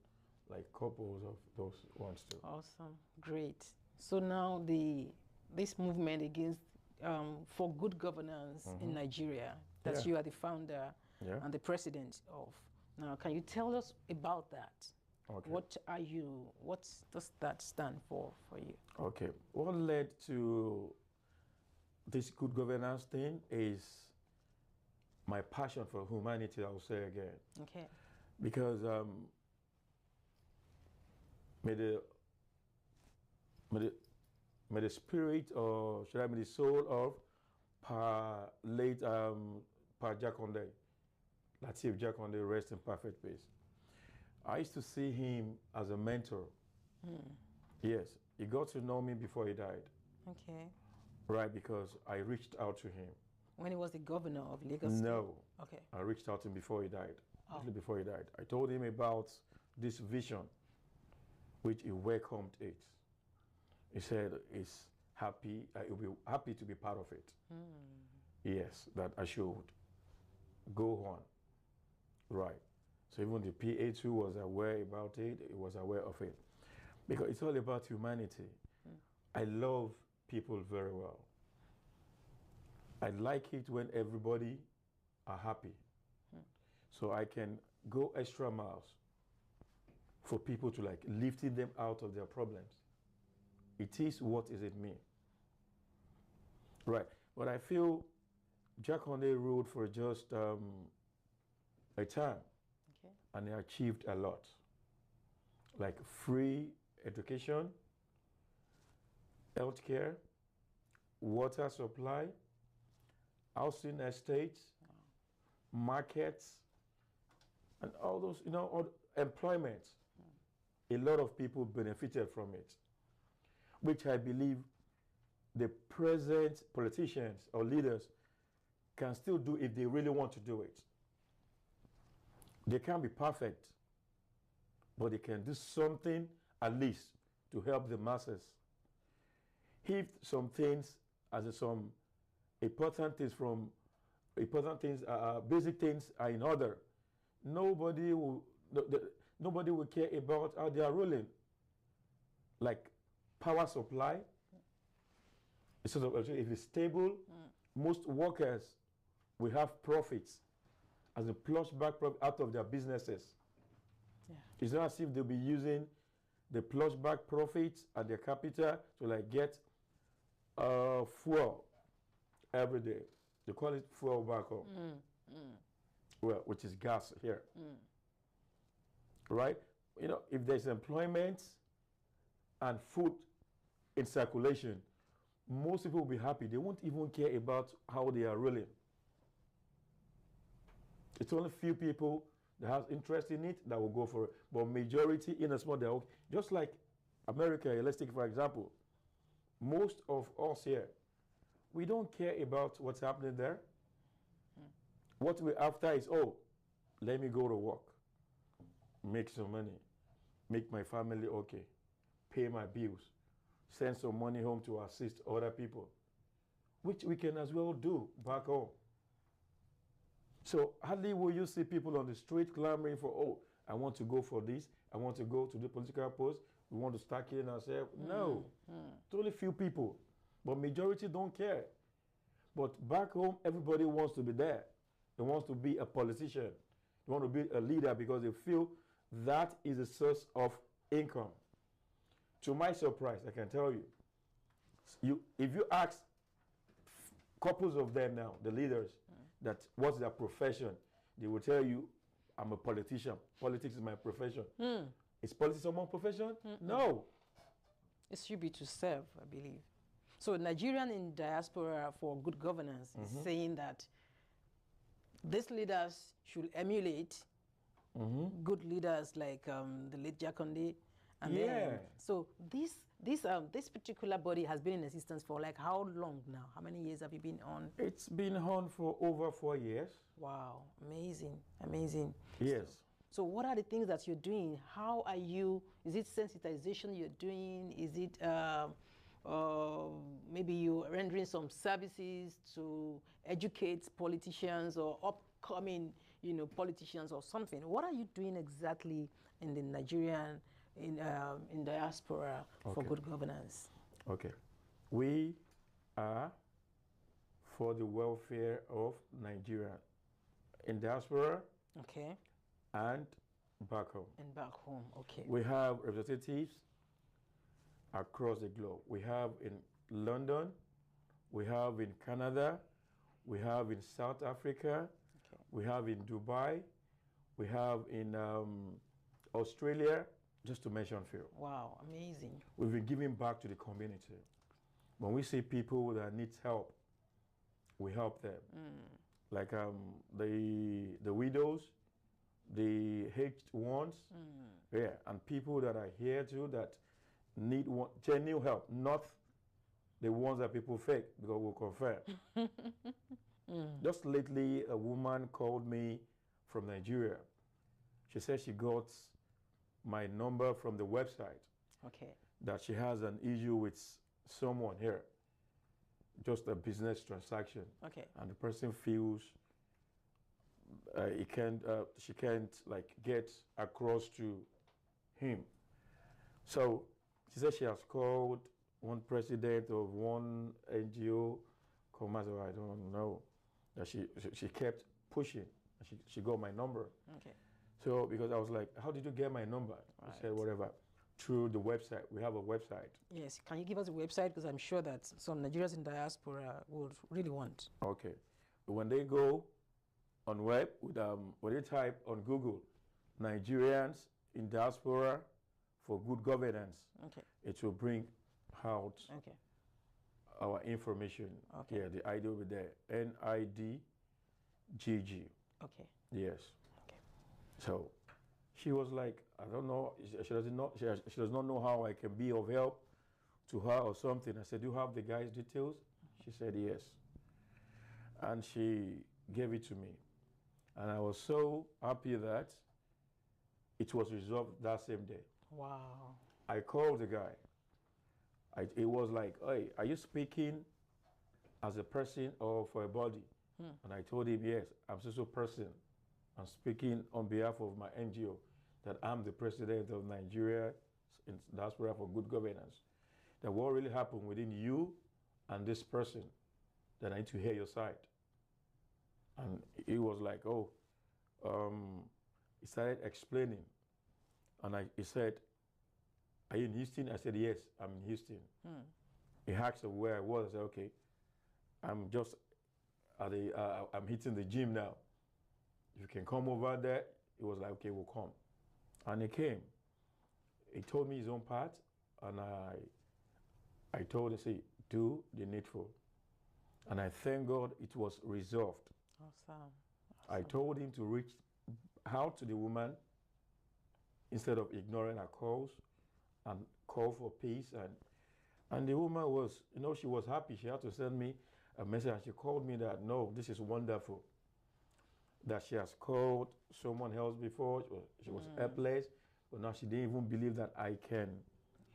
like couples of those ones too. Awesome, great. So now this movement against for good governance in Nigeria that you are the founder and the president of. Now, can you tell us about that? Okay. What does that stand for you? Okay. What led to this good governance thing is my passion for humanity, I will say again. Okay. Because may the spirit, or should I say the soul of late Jakonde, Lateef Jakonde, rest in perfect peace. I used to see him as a mentor. Yes, he got to know me before he died. Okay. Right, because I reached out to him. When he was the governor of Lagos? No. Okay. I reached out to him before he died. Actually, before he died. I told him about this vision, which he welcomed it. He said he's happy, he'll be happy to be part of it. Yes, that I should go on. Right. So even the PA2 was aware about it, he was aware of it. Because it's all about humanity. I love people very well. I like it when everybody are happy. So I can go extra miles for people to like lifting them out of their problems. It is what is it mean. Right. But I feel Jakonde ruled for just a time. And he achieved a lot. Like free education, healthcare, water supply, housing estates, markets, and all those, you know, all employment. A lot of people benefited from it, which I believe the present politicians or leaders can still do if they really want to do it. They can't be perfect, but they can do something at least to help the masses. If some things, as some important things basic things are in order, nobody will care about how they are ruling. Like power supply, if it's stable, most workers will have profits as a plush back profit out of their businesses. It's not as if they'll be using the plush back profits and their capital to like get fuel every day. They call it fuel back home. Well, which is gas here. Right? you know, if there's employment and food in circulation, most people will be happy. They won't even care about how they are ruling. It's only few people that have interest in it that will go for it. But majority, in a small, they're okay. Just like America, let's take for example, most of us here, we don't care about what's happening there. What we're after is, oh, let me go to work, make some money, make my family okay, pay my bills, send some money home to assist other people, which we can as well do back home. So hardly will you see people on the street clamoring for, oh, I want to go for this, I want to go to the political post, we want to start killing ourselves. No, it's only few people, but majority don't care. But back home, everybody wants to be there. They want to be a politician. They want to be a leader because they feel that is a source of income. To my surprise, I can tell you, if you ask couples of them now, the leaders, that what's their profession, they will tell you, I'm a politician. Politics is my profession. Is politics my profession? No. It should be to serve, I believe. So Nigerian in diaspora for good governance is saying that these leaders should emulate good leaders like the late Jakonde. And then, so this particular body has been in existence for like how long now? How many years have you been on? It's been on for over 4 years. Wow, amazing, amazing. Yes. So what are the things that you're doing? How are you, is it sensitization you're doing? Is it maybe you're rendering some services to educate politicians or upcoming, you know, politicians or something? What are you doing exactly in the Nigerian, in diaspora for good governance? Okay. We are for the welfare of Nigeria in diaspora. Okay. And back home. And back home, okay. We have representatives across the globe. We have in London, we have in Canada, we have in South Africa, we have in Dubai, we have in Australia, just to mention a few. Wow, amazing. We've been giving back to the community. When we see people that need help, we help them. Like the widows, the aged ones, and people that are here too that need genuine help, not the ones that people fake, because we'll confirm. Just lately, a woman called me from Nigeria. She said she got my number from the website. Okay. That she has an issue with someone here, just a business transaction. Okay. And the person feels she can't like get across to him. So she said she has called one president of one NGO, I don't know, that she kept pushing. She got my number. Okay. So because I was like, how did you get my number? Right. I said, whatever, through the website. We have a website. Yes, can you give us a website? Because I'm sure that some Nigerians in diaspora would really want. Okay. When they go on web, when they type on Google, Nigerians in diaspora for good governance, it will bring out our information. Okay. Yeah, the ID will be there. NIDGG. Okay. Yes. Okay. So she was like, I don't know, she does not know how I can be of help to her or something. I said, do you have the guy's details? She said, yes. And she gave it to me. And I was so happy that it was resolved that same day. Wow. I called the guy. It was like, hey, are you speaking as a person or for a body? And I told him, yes, I'm such a person. I'm speaking on behalf of my NGO, that I'm the president of Nigeria in diaspora for good governance. That what really happened within you and this person, that I need to hear your side. And he was like, oh, he started explaining. And he said, are you in Houston? I said, yes, I'm in Houston. He asked where I was. I said, okay, I'm just at I'm hitting the gym now. If you can come over there, he was like, okay, we'll come. And he came. he told me his own part, and I told him, say, do the needful. And I thank God it was resolved. Awesome. I told him to reach out to the woman instead of ignoring her calls and call for peace. And the woman was, you know, she was happy. She had to send me a message, and she called me that, no, this is wonderful. That she has called someone else before, she was helpless, but now she didn't even believe that I can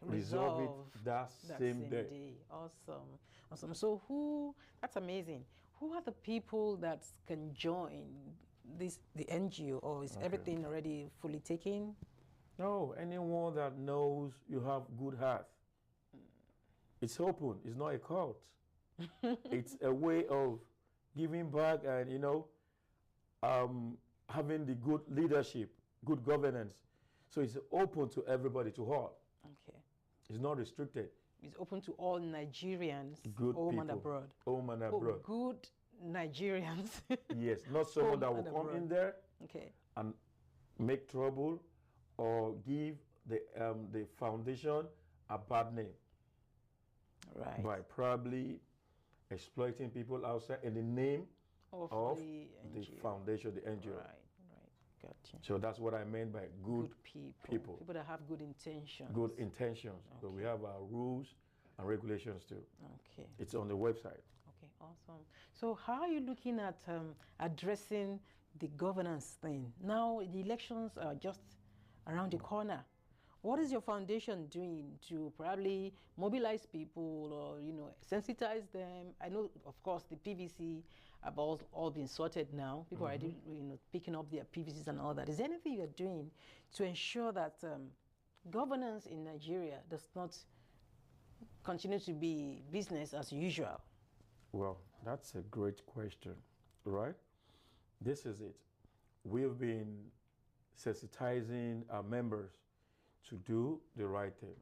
resolve it that same day. Awesome. Awesome. So that's amazing. Who are the people that can join the NGO, or is everything already fully taken? No, anyone that knows you have good heart. It's open, it's not a cult. It's a way of giving back and, you know, having the good leadership, good governance. So it's open to everybody, to all. Okay. It's not restricted. It's open to all Nigerians, good home people, and abroad. Home and abroad. Good Nigerians. Yes, not someone that will come in there and make trouble or give the foundation a bad name. Right. By probably exploiting people outside in the name of the foundation, the NGO. Right. Gotcha. So that's what I meant by good people. People that have good intentions. Good intentions. So we have our rules and regulations too. Okay. It's on the website. Okay, awesome. So how are you looking at addressing the governance thing? Now the elections are just around the corner. What is your foundation doing to probably mobilize people or, you know, sensitize them? I know, of course, the PVC have all been sorted now. People are already, you know, picking up their PVCs and all that. Is there anything you're doing to ensure that governance in Nigeria does not continue to be business as usual? Well, that's a great question, right? This is it. We've been sensitizing our members to do the right thing,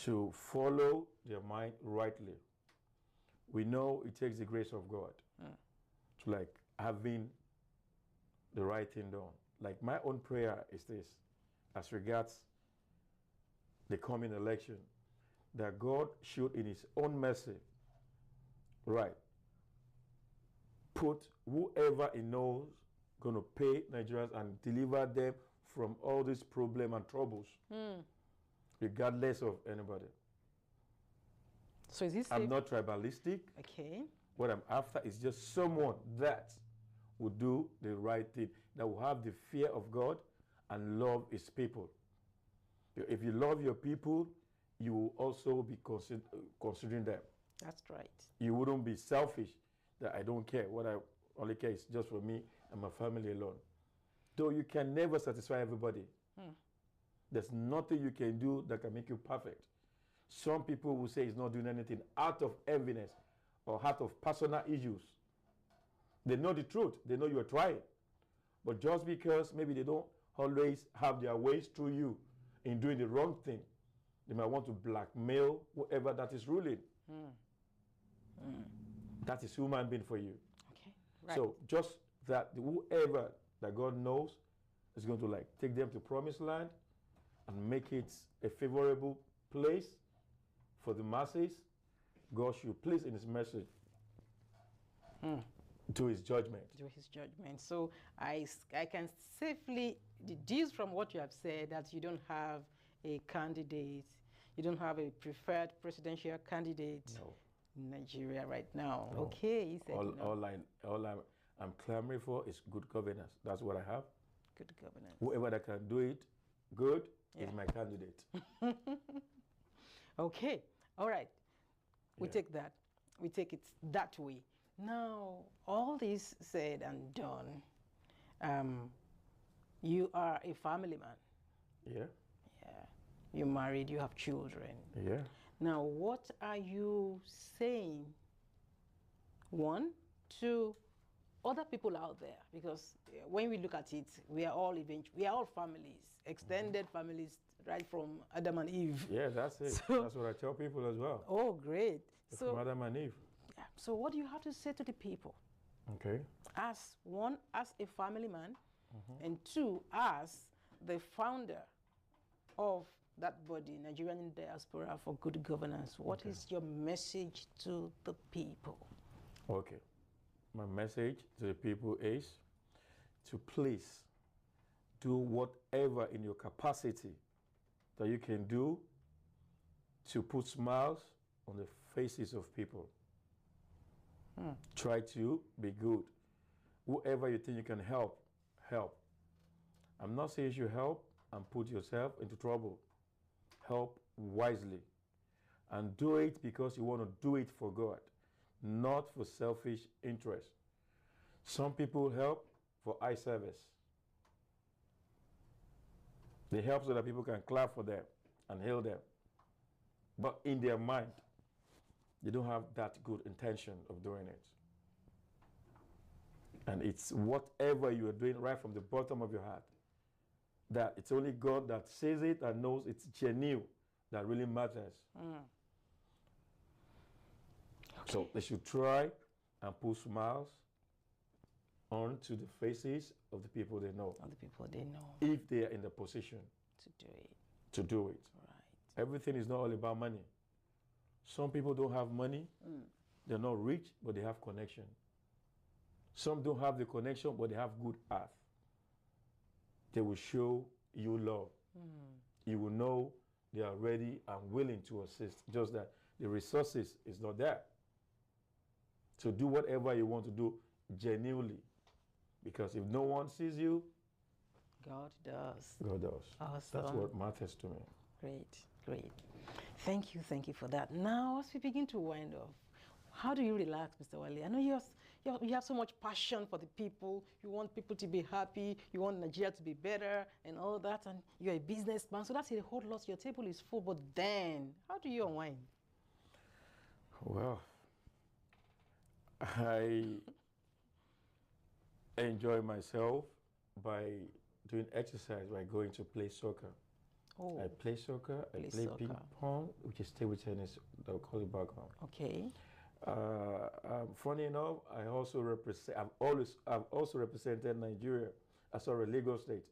to follow their mind rightly. We know it takes the grace of God to like having the right thing done. Like my own prayer is this, as regards the coming election, that God should in his own mercy, put whoever he knows going to pay Nigerians and deliver them from all these problems and troubles, regardless of anybody. So is this I'm not tribalistic. Okay. What I'm after is just someone that will do the right thing, that will have the fear of God and love his people. If you love your people, you will also be considering them. That's right. You wouldn't be selfish, that I don't care. What I only care is just for me and my family alone. Though you can never satisfy everybody. There's nothing you can do that can make you perfect. Some people will say it's not doing anything out of enviness or out of personal issues. They know the truth. They know you're trying. But just because maybe they don't always have their ways through you in doing the wrong thing, they might want to blackmail whoever that is ruling. That is human being for you. Okay. Right. So just that whoever that God knows is going to like take them to promised land and make it a favorable place for the masses, God should place in his message to his judgment. To his judgment. So I can safely deduce from what you have said that you don't have a candidate, you don't have a preferred presidential candidate in Nigeria right now. No. Okay, he said I'm clamoring for is good governance. That's what I have. Good governance. Whoever that can do it good is my candidate. Okay, all right. We take that. We take it that way. Now, all this said and done, you are a family man. Yeah. Yeah. You're married, you have children. Yeah. Now, what are you saying, one, to other people out there? Because when we look at it, we are all families, extended families, right from Adam and Eve. Yeah, that's it. So, that's what I tell people as well. Oh, great. From Adam and Eve. Yeah. So what do you have to say to the people? Okay. As one, as a family man, and two, as the founder of that body, Nigerian Diaspora for Good Governance, what is your message to the people? Okay. My message to the people is to please do whatever in your capacity that you can do to put smiles on the faces of people. Try to be good. Whoever you think you can help, help. I'm not saying you help and put yourself into trouble. Help wisely. And do it because you want to do it for God, not for selfish interest. Some people help for eye service. They help so that people can clap for them and hail them. But in their mind, they don't have that good intention of doing it. And it's whatever you are doing right from the bottom of your heart, that it's only God that says it and knows it's genuine that really matters. So they should try and put smiles onto the faces of the people they know. Of the people they know. If they are in the position to do it. To do it. Right. Everything is not all about money. Some people don't have money. They're not rich, but they have connection. Some don't have the connection, but they have good heart. They will show you love. You will know they are ready and willing to assist, just that the resources is not there. So do whatever you want to do genuinely. Because if no one sees you, God does. God does. Awesome. That's what matters to me. Great, great. Thank you for that. Now, as we begin to wind up, how do you relax, Mr. Wale? I know you have so much passion for the people. You want people to be happy. You want Nigeria to be better and all that. And you're a businessman, so that's a whole lot. Your table is full. But then, how do you unwind? Well, I enjoy myself by doing exercise, by going to play soccer. Oh. I play soccer, I play ping pong, which is table tennis, they'll call it back home. Okay. Funny enough, I've also represented Nigeria, Lagos State,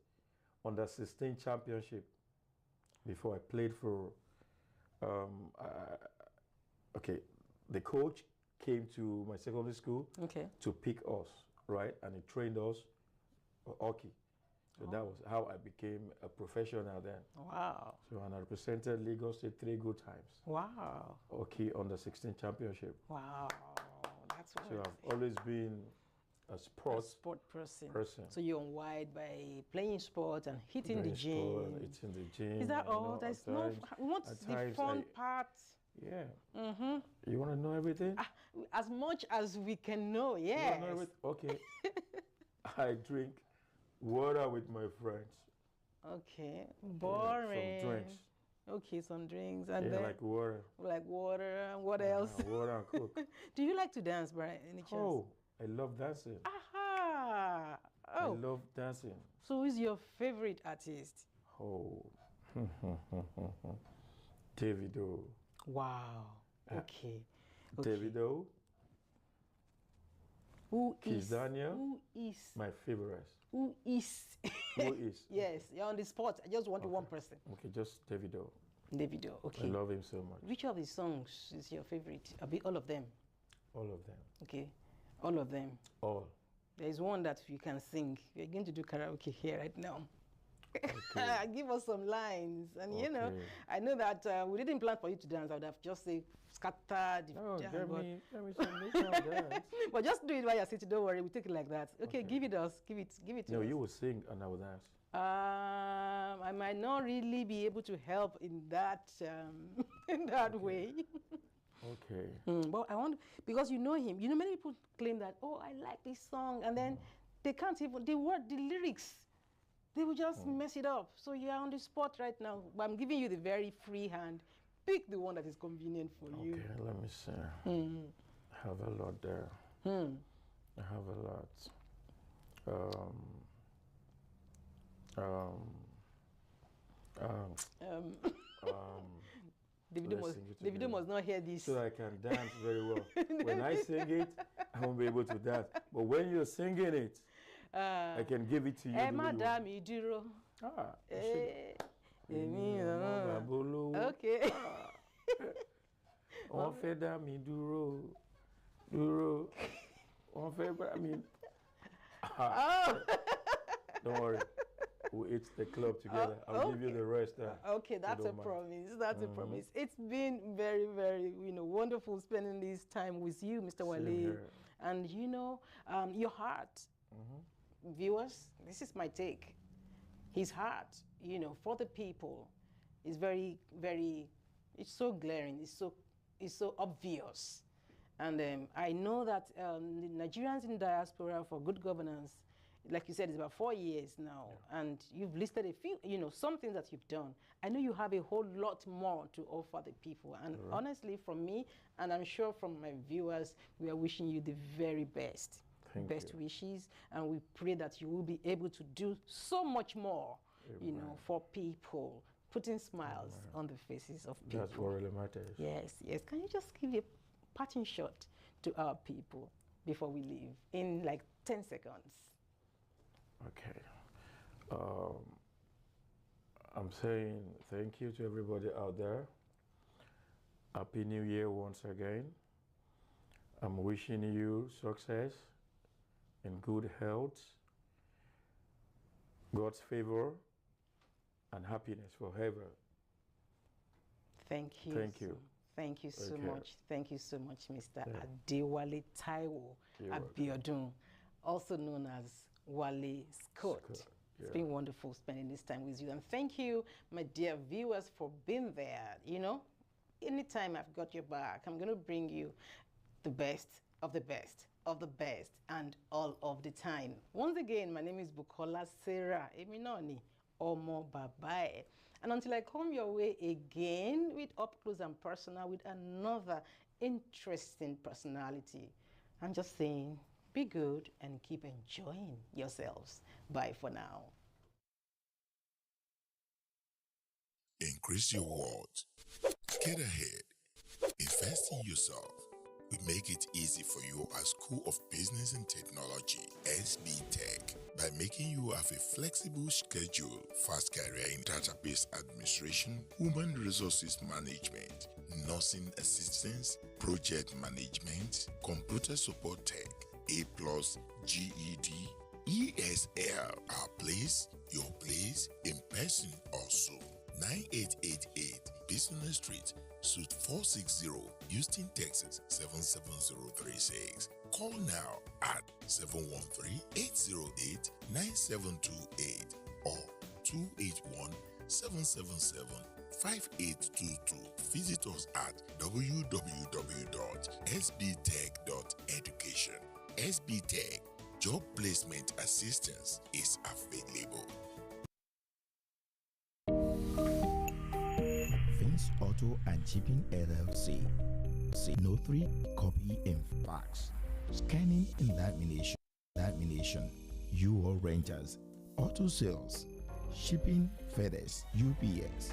on the 16 championship before I played for, the coach came to my secondary school to pick us, right? And he trained us for hockey. So that was how I became a professional then. Wow. So and I represented Lagos State 3 good times. Wow. Hockey on the 16 championship. Wow. That's what So I've always been a sport person. So you unwind by playing sport and hitting the gym. It's in the gym. Is that all? There's no. What's the fun part? Yeah. You want to know everything? As much as we can know, yes. Okay. I drink water with my friends. Okay. Boring. Some drinks. Okay, some drinks. And then like water. Like water. And what else? Water and Coke. Do you like to dance, Brian? Any chance? Oh, I love dancing. Aha! I love dancing. So who's your favorite artist? Oh. Davido. Wow. Okay. Davido. Who is my favorite? Who is? Who is? Yes, you're on the spot. I just want one person. Okay, just Davido. Davido, okay. I love him so much. Which of his songs is your favorite? All of them? All of them. Okay, all of them? All. There is one that you can sing. We're going to do karaoke here right now. Okay. Give us some lines. And you know, I know that we didn't plan for you to dance. I would have just say scattered. No, let me dance. But just do it while you're sitting. Don't worry, we take it like that. Okay, give it us. Give it to us. No, you will sing and I will dance. I might not really be able to help in that way. Okay. But I want, because you know him. You know, many people claim that, oh, I like this song, and then they can't even the lyrics. They will just mess it up. So you're on the spot right now. But I'm giving you the very free hand. Pick the one that is convenient for you. Okay, let me see. I have a lot there. I have a lot. Davido must not hear this. So I can dance very well. When I sing it, I won't be able to dance. But when you're singing it, I can give it to you. Madame Iduro. Okay. Wọ́n fẹ́ dá mi dúró. Wọ́n fẹ́ bá mi. Don't worry. We'll eat the club together. I'll give you the rest. Okay, that's a promise. That's a promise. It's been very, very, wonderful spending this time with you, Mr. Wale. And your heart, viewers, this is my take. His heart, for the people, is very, very. It's so glaring. It's so obvious. And I know that the Nigerians in diaspora for good governance, like you said, it's about 4 years now, and you've listed a few, some things that you've done. I know you have a whole lot more to offer the people. And honestly, from me, and I'm sure from my viewers, we are wishing you the very best. Best wishes, and we pray that you will be able to do so much more, for people, putting smiles on the faces of people. That's what really matters. Yes, yes. Can you just give a parting shot to our people before we leave in like 10 seconds? Okay. I'm saying thank you to everybody out there. Happy New Year once again. I'm wishing you success and good health, God's favor, and happiness forever. Thank you. Thank you. Thank you so much. Thank you so much, Mr. Adewale Taiwo Abiodun, also known as Wale Scott. It's been wonderful spending this time with you. And thank you, my dear viewers, for being there. Anytime I've got your back, I'm going to bring you the best of the best of the best and all of the time. Once again, my name is Bukola Sarah Eminoni Omo Babae. And until I come your way again with Up Close and Personal with another interesting personality, I'm just saying, be good and keep enjoying yourselves. Bye for now. Increase your world. Get ahead. Invest in yourself. We make it easy for you at School of Business and Technology, SB Tech, by making you have a flexible schedule, fast career in database administration, human resources management, nursing assistance, project management, computer support tech, A+, GED, ESL. Our place, your place, in person also. 9888 Business Street, Suite 460, Houston, Texas 77036. Call now at 713-808-9728 or 281-777-5822. Visit us at www.sbtech.education. SB Tech, job placement assistance is available. Auto and Shipping LLC. No 3 copy in fax. Scanning and lamination. UO renters. Auto sales. Shipping, FedEx, UPS.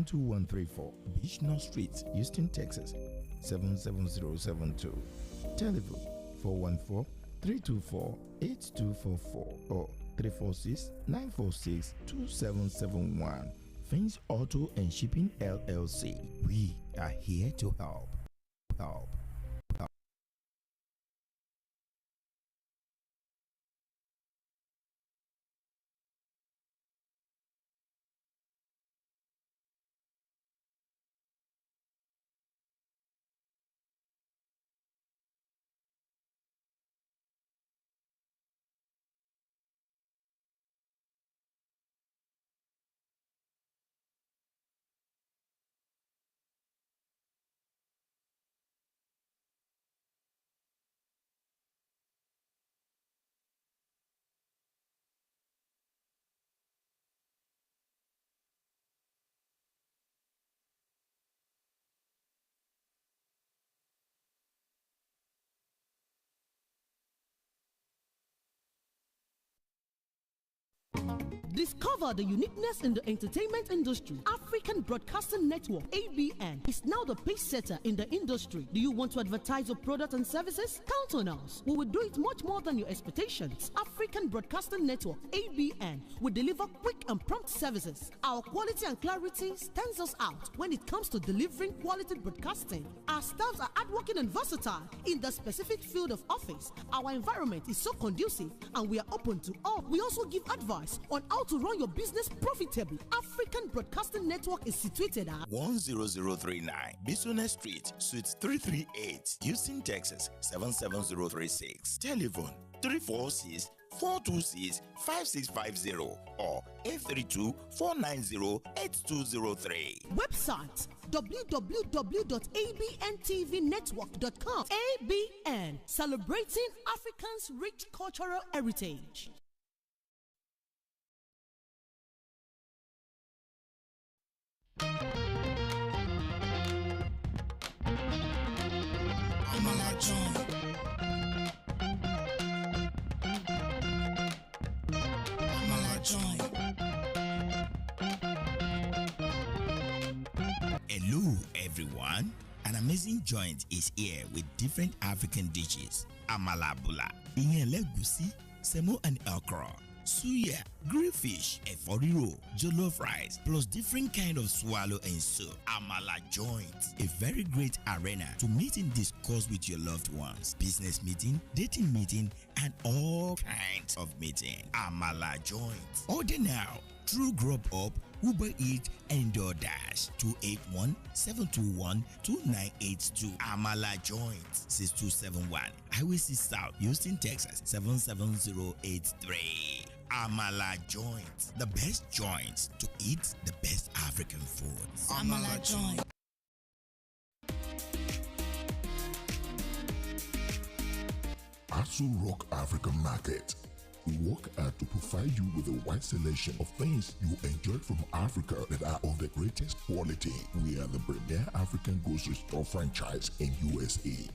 12134 Beach North Street, Houston, Texas 77072. Telephone 414-324-8244 or 346-946-2771. Fins Auto and Shipping LLC. We are here to help. Discover the uniqueness in the entertainment industry. African Broadcasting Network, ABN, is now the pace setter in the industry. Do you want to advertise your product and services? Count on us. We will do it much more than your expectations. African Broadcasting Network, ABN, will deliver quick and prompt services. Our quality and clarity stands us out when it comes to delivering quality broadcasting. Our staffs are hardworking and versatile in the specific field of office. Our environment is so conducive and we are open to all. We also give advice on how to run your business profitably. African Broadcasting Network is situated at 10039 Business Street, Suite 338, Houston, Texas 77036. Telephone 346-426-5650 or 832-490-8203. Website www.abntvnetwork.com. ABN, celebrating Africans' rich cultural heritage. Hello everyone, an amazing joint is here with different African dishes. Amala bula, legusi, semo and okra, suya, grilled fish, efforiro, jollof rice, plus different kind of swallow and soup. Amala joint, a very great arena to meet and discuss with your loved ones, business meeting, dating meeting, and all kinds of meeting. Amala joint. Order now through Grubhub, Uber Eats, and DoorDash. 281-721-2982. Amala joint 6271 Highway 6 South, Houston, Texas 77083. Amala joint, the best joints to eat the best African food. Amala joint. Asu Rock African Market. We work hard to provide you with a wide selection of things you enjoy from Africa that are of the greatest quality. We are the premier African grocery store franchise in USA.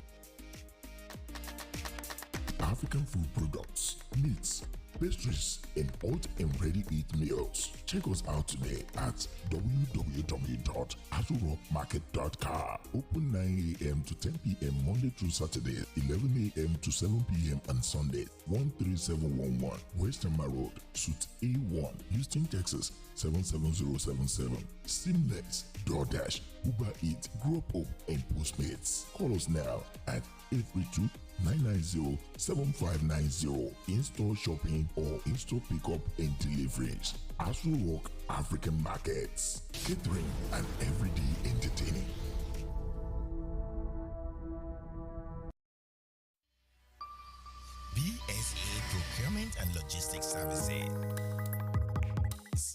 African food products, meats, pastries, and hot and ready-eat meals. Check us out today at www.azurrockmarket.com. Open 9 a.m. to 10 p.m. Monday through Saturday, 11 a.m. to 7 p.m. on Sunday. 13711 Western Road, Suite A1, Houston, Texas 77077. Seamless, DoorDash, Uber Eats, Grubhub, and Postmates. Call us now at 832-990-7590. In-store shopping or in-store pickup and deliveries. Asu Rock African Markets. Catering and everyday entertaining. BSA Procurement and Logistics Services.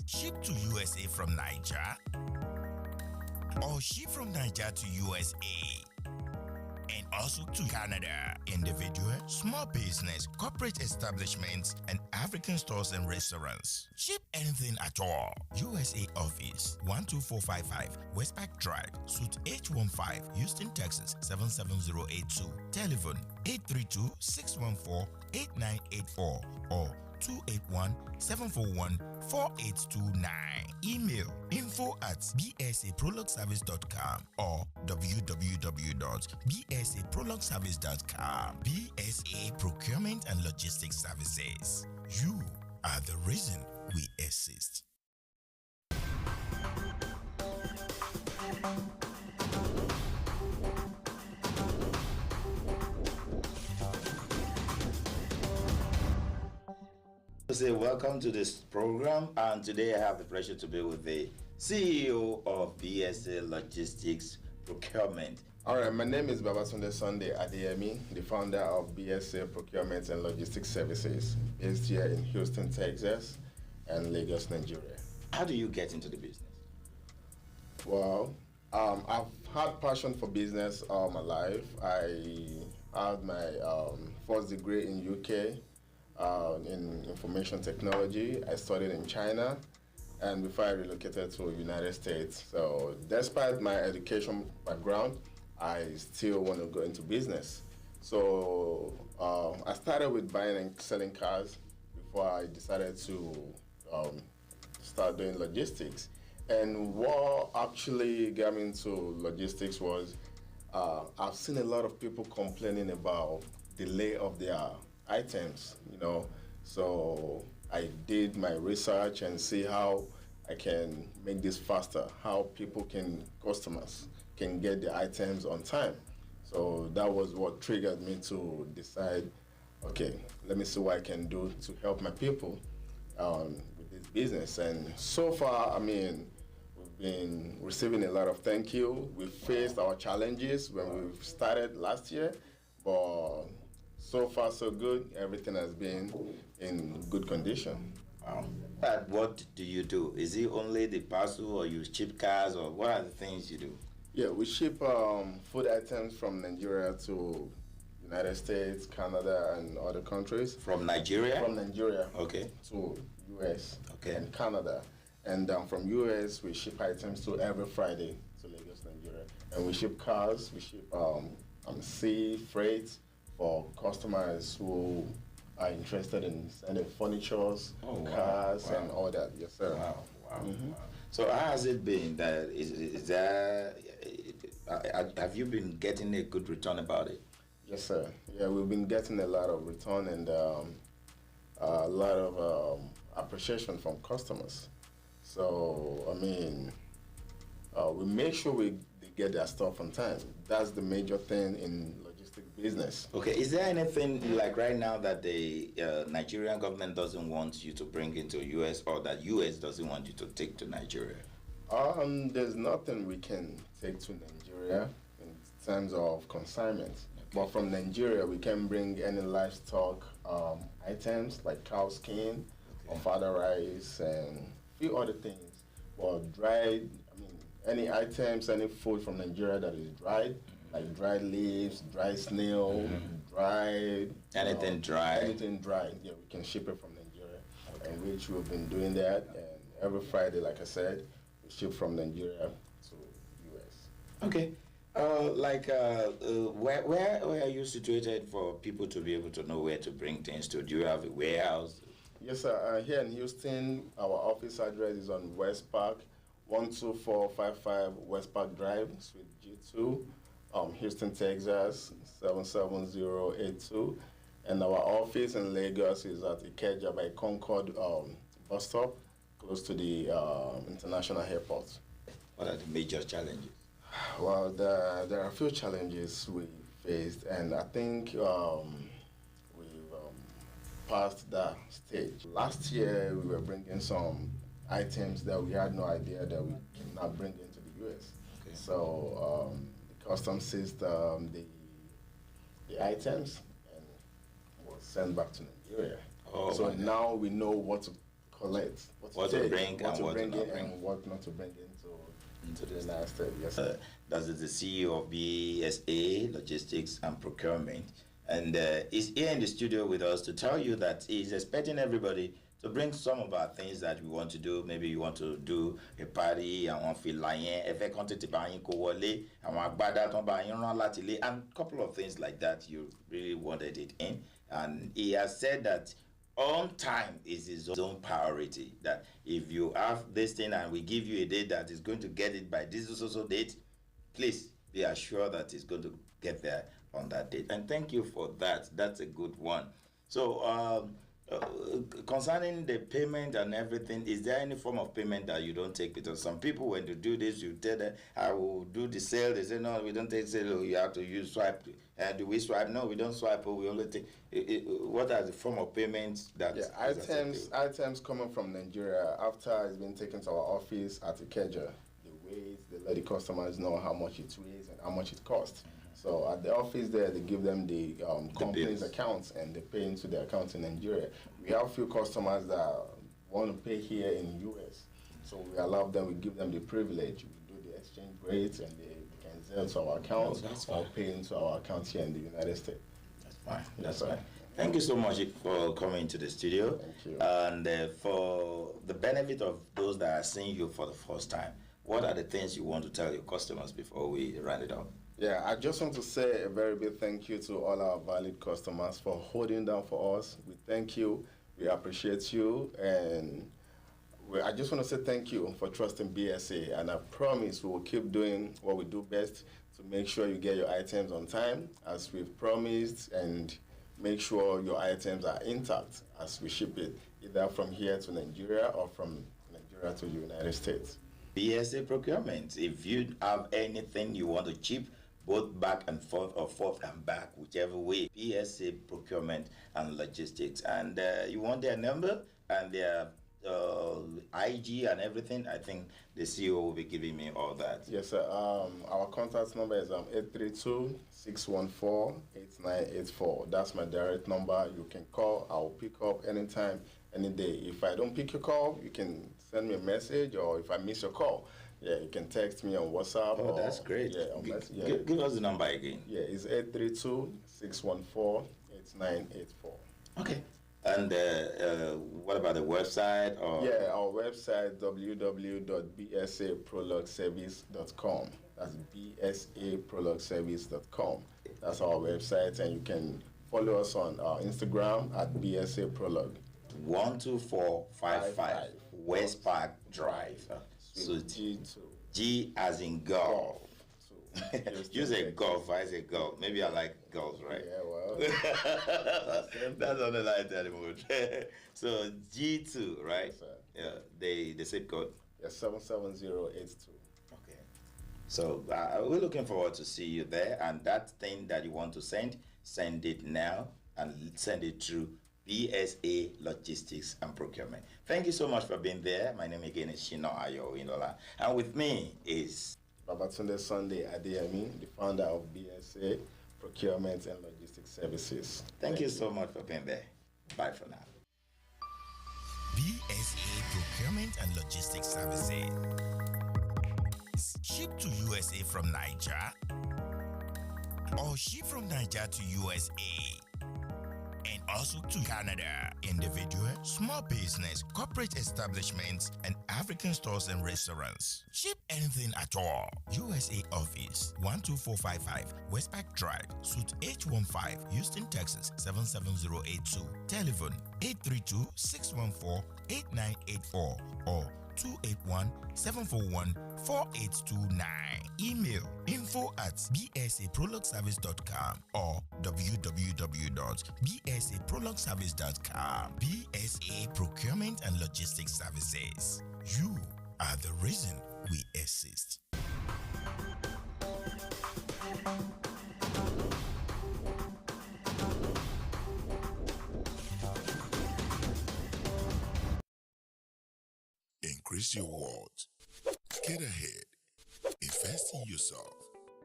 Ship to USA from Niger or ship from Niger to USA. And also to Canada. Individual, small business, corporate establishments, and African stores and restaurants. Ship anything at all. USA Office 12455 Westpac Drive, Suite H15, Houston, Texas 77082. Telephone 832-614-8984 or 281-741-4829. Email info@bsaprologservice.com or www.bsaprologservice.com. BSA Procurement and Logistics Services. You are the reason we exist. Say welcome to this program, and today I have the pleasure to be with the CEO of BSA Logistics Procurement. All right, my name is Babatunde Sunday Adeyemi, the founder of BSA Procurement and Logistics Services, based here in Houston, Texas, and Lagos, Nigeria. How do you get into the business? Well, I've had passion for business all my life. I had my first degree in UK. In information technology. I studied in China, and before I relocated to the United States. So despite my education background, I still want to go into business. So I started with buying and selling cars before I decided to start doing logistics. And what actually got me into logistics was I've seen a lot of people complaining about delay of their items, you know. So I did my research and see how I can make this faster, how customers can get the items on time. So that was what triggered me to decide, okay, let me see what I can do to help my people with this business. And so far, I mean, we've been receiving a lot of thank you. We faced our challenges when we started last year, but so far so good. Everything has been in good condition. Wow. But what do you do? Is it only the parcel, or you ship cars, or what are the things you do? Yeah, we ship food items from Nigeria to United States, Canada, and other countries. From Nigeria? From Nigeria. Okay. To US. Okay. And Canada. And from US, we ship items to every Friday to Lagos, Nigeria. And we ship cars, we ship sea freight for customers who are interested in sending furnitures, cars, and all that. Yes, sir. Wow, wow. Mm-hmm. So how has it been? Have you been getting a good return about it? Yes, sir. Yeah, we've been getting a lot of return and a lot of appreciation from customers. So, I mean, we make sure they get their stuff on time. That's the major thing in logistics business. Okay, is there anything like right now that the Nigerian government doesn't want you to bring into US, or that US doesn't want you to take to Nigeria? There's nothing we can take to Nigeria in terms of consignment. Okay. But from Nigeria, we can bring any livestock items like cow skin, or fodder rice, and a few other things. But dried, I mean, any items, any food from Nigeria that is dried, like dried leaves, dried snail, dried... Anything dry? Anything dry, yeah, we can ship it from Nigeria. Okay. And which we've been doing that, and every Friday, like I said, we ship from Nigeria to US. Okay. Where are you situated for people to be able to know where to bring things to? Do you have a warehouse? Yes, sir. Here in Houston, our office address is on West Park, 12455 West Park Drive, Suite G2, Houston, Texas, 77082. And our office in Lagos is at Ikeja by Concord bus stop, close to the international airport. What are the major challenges? Well, there are a few challenges we faced, and I think past that stage. Last year, we were bringing some items that we had no idea that we cannot bring into the U.S. Okay. So the customs seized the items and was sent back to Nigeria. Oh, so now we know what to collect, what to bring in, and what not to bring into the United States. Yes. That is the CEO of BSA Logistics and Procurement. And he's here in the studio with us to tell you that he's expecting everybody to bring some of our things that we want to do. Maybe you want to do a party, and want to feel like and a couple of things like that. You really wanted it in. And he has said that on time is his own priority. That if you have this thing and we give you a date that is going to get it by this social date, please be assured that it's going to get there on that date. And thank you for that. That's a good one. So concerning the payment and everything, is there any form of payment that you don't take? Because some people, when you do this, you tell them, I will do the sale. They say, no, we don't take sale. You have to use swipe. Do we swipe? No, we don't swipe. We only take. What are the form of payments that? Yeah, items coming from Nigeria, after it's been taken to our office at Ikeja, they let the customers know how much it weighs and how much it costs. So at the office there, they give them the company's accounts, and they pay into their accounts in Nigeria. We have a few customers that want to pay here in US, so we allow them, we give them the privilege. We do the exchange rates, and they can sell to our accounts or pay into our accounts here in the United States. That's fine. That's fine. Thank you so much for coming to the studio. Thank you. And for the benefit of those that are seeing you for the first time, what are the things you want to tell your customers before we round it up? Yeah, I just want to say a very big thank you to all our valued customers for holding down for us. We thank you, we appreciate you, and I just want to say thank you for trusting BSA, and I promise we will keep doing what we do best to make sure you get your items on time as we've promised, and make sure your items are intact as we ship it, either from here to Nigeria or from Nigeria to the United States. BSA procurement. If you have anything you want to ship, both back and forth or forth and back, whichever way, BSA procurement and logistics. And you want their number and their IG and everything, I think the CEO will be giving me all that. Yes, sir. Our contact number is 832-614-8984. That's my direct number. You can call. I'll pick up anytime, any day. If I don't pick your call, you can send me a message, or if I miss your call, yeah, you can text me on WhatsApp. Oh, that's great. Yeah, give us the number again. Yeah, it's 832-614-8984. Okay. And what about the website? Or? Yeah, our website, www.bsaprologservice.com. That's bsaprologservice.com. That's our website, and you can follow us on Instagram at bsaprolog. 12455 West Park Drive. So G2. G as in golf. You say golf, I say golf. Maybe I like golf, right? Yeah, well. That's on the line anymore. So G2, right? Yes, sir. Yeah, the zip code. Yeah, 77082. Okay. So we're looking forward to see you there. And that thing that you want to send it now and send it through BSA Logistics and Procurement. Thank you so much for being there. My name again is SHINA OYINLOLA. And with me is Babatunde Sunday Adeyemi, the founder of BSA Procurement and Logistics Services. Thank you so much for being there. Bye for now. BSA Procurement and Logistics Services. Ship to USA from Niger, or ship from Niger to USA, and also to Canada. Individual, small business, corporate establishments, and African stores and restaurants. Ship anything at all. USA office 12455 West Park Drive, Suite H15, Houston, Texas 77082. Telephone 832-614-8984 or 281-741-4829. Email info@bsaprologservice.com or www.bsaprologservice.com. BSA Procurement and Logistics Services. You are the reason we exist. Increase your world. Get ahead. Invest in yourself.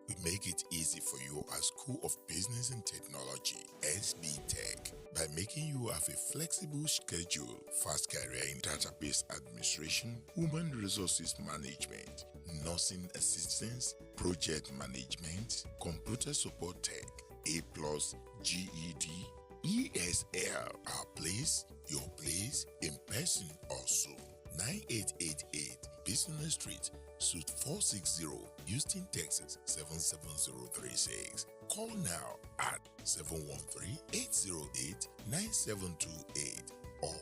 We make it easy for you at School of Business and Technology, SB Tech, by making you have a flexible schedule, fast career in database administration, human resources management, nursing assistance, project management, computer support tech, A+, GED, ESL. Our place, your place, in person also. 9888 Business Street, Suite 460, Houston, Texas 77036. Call now at 713-808-9728 or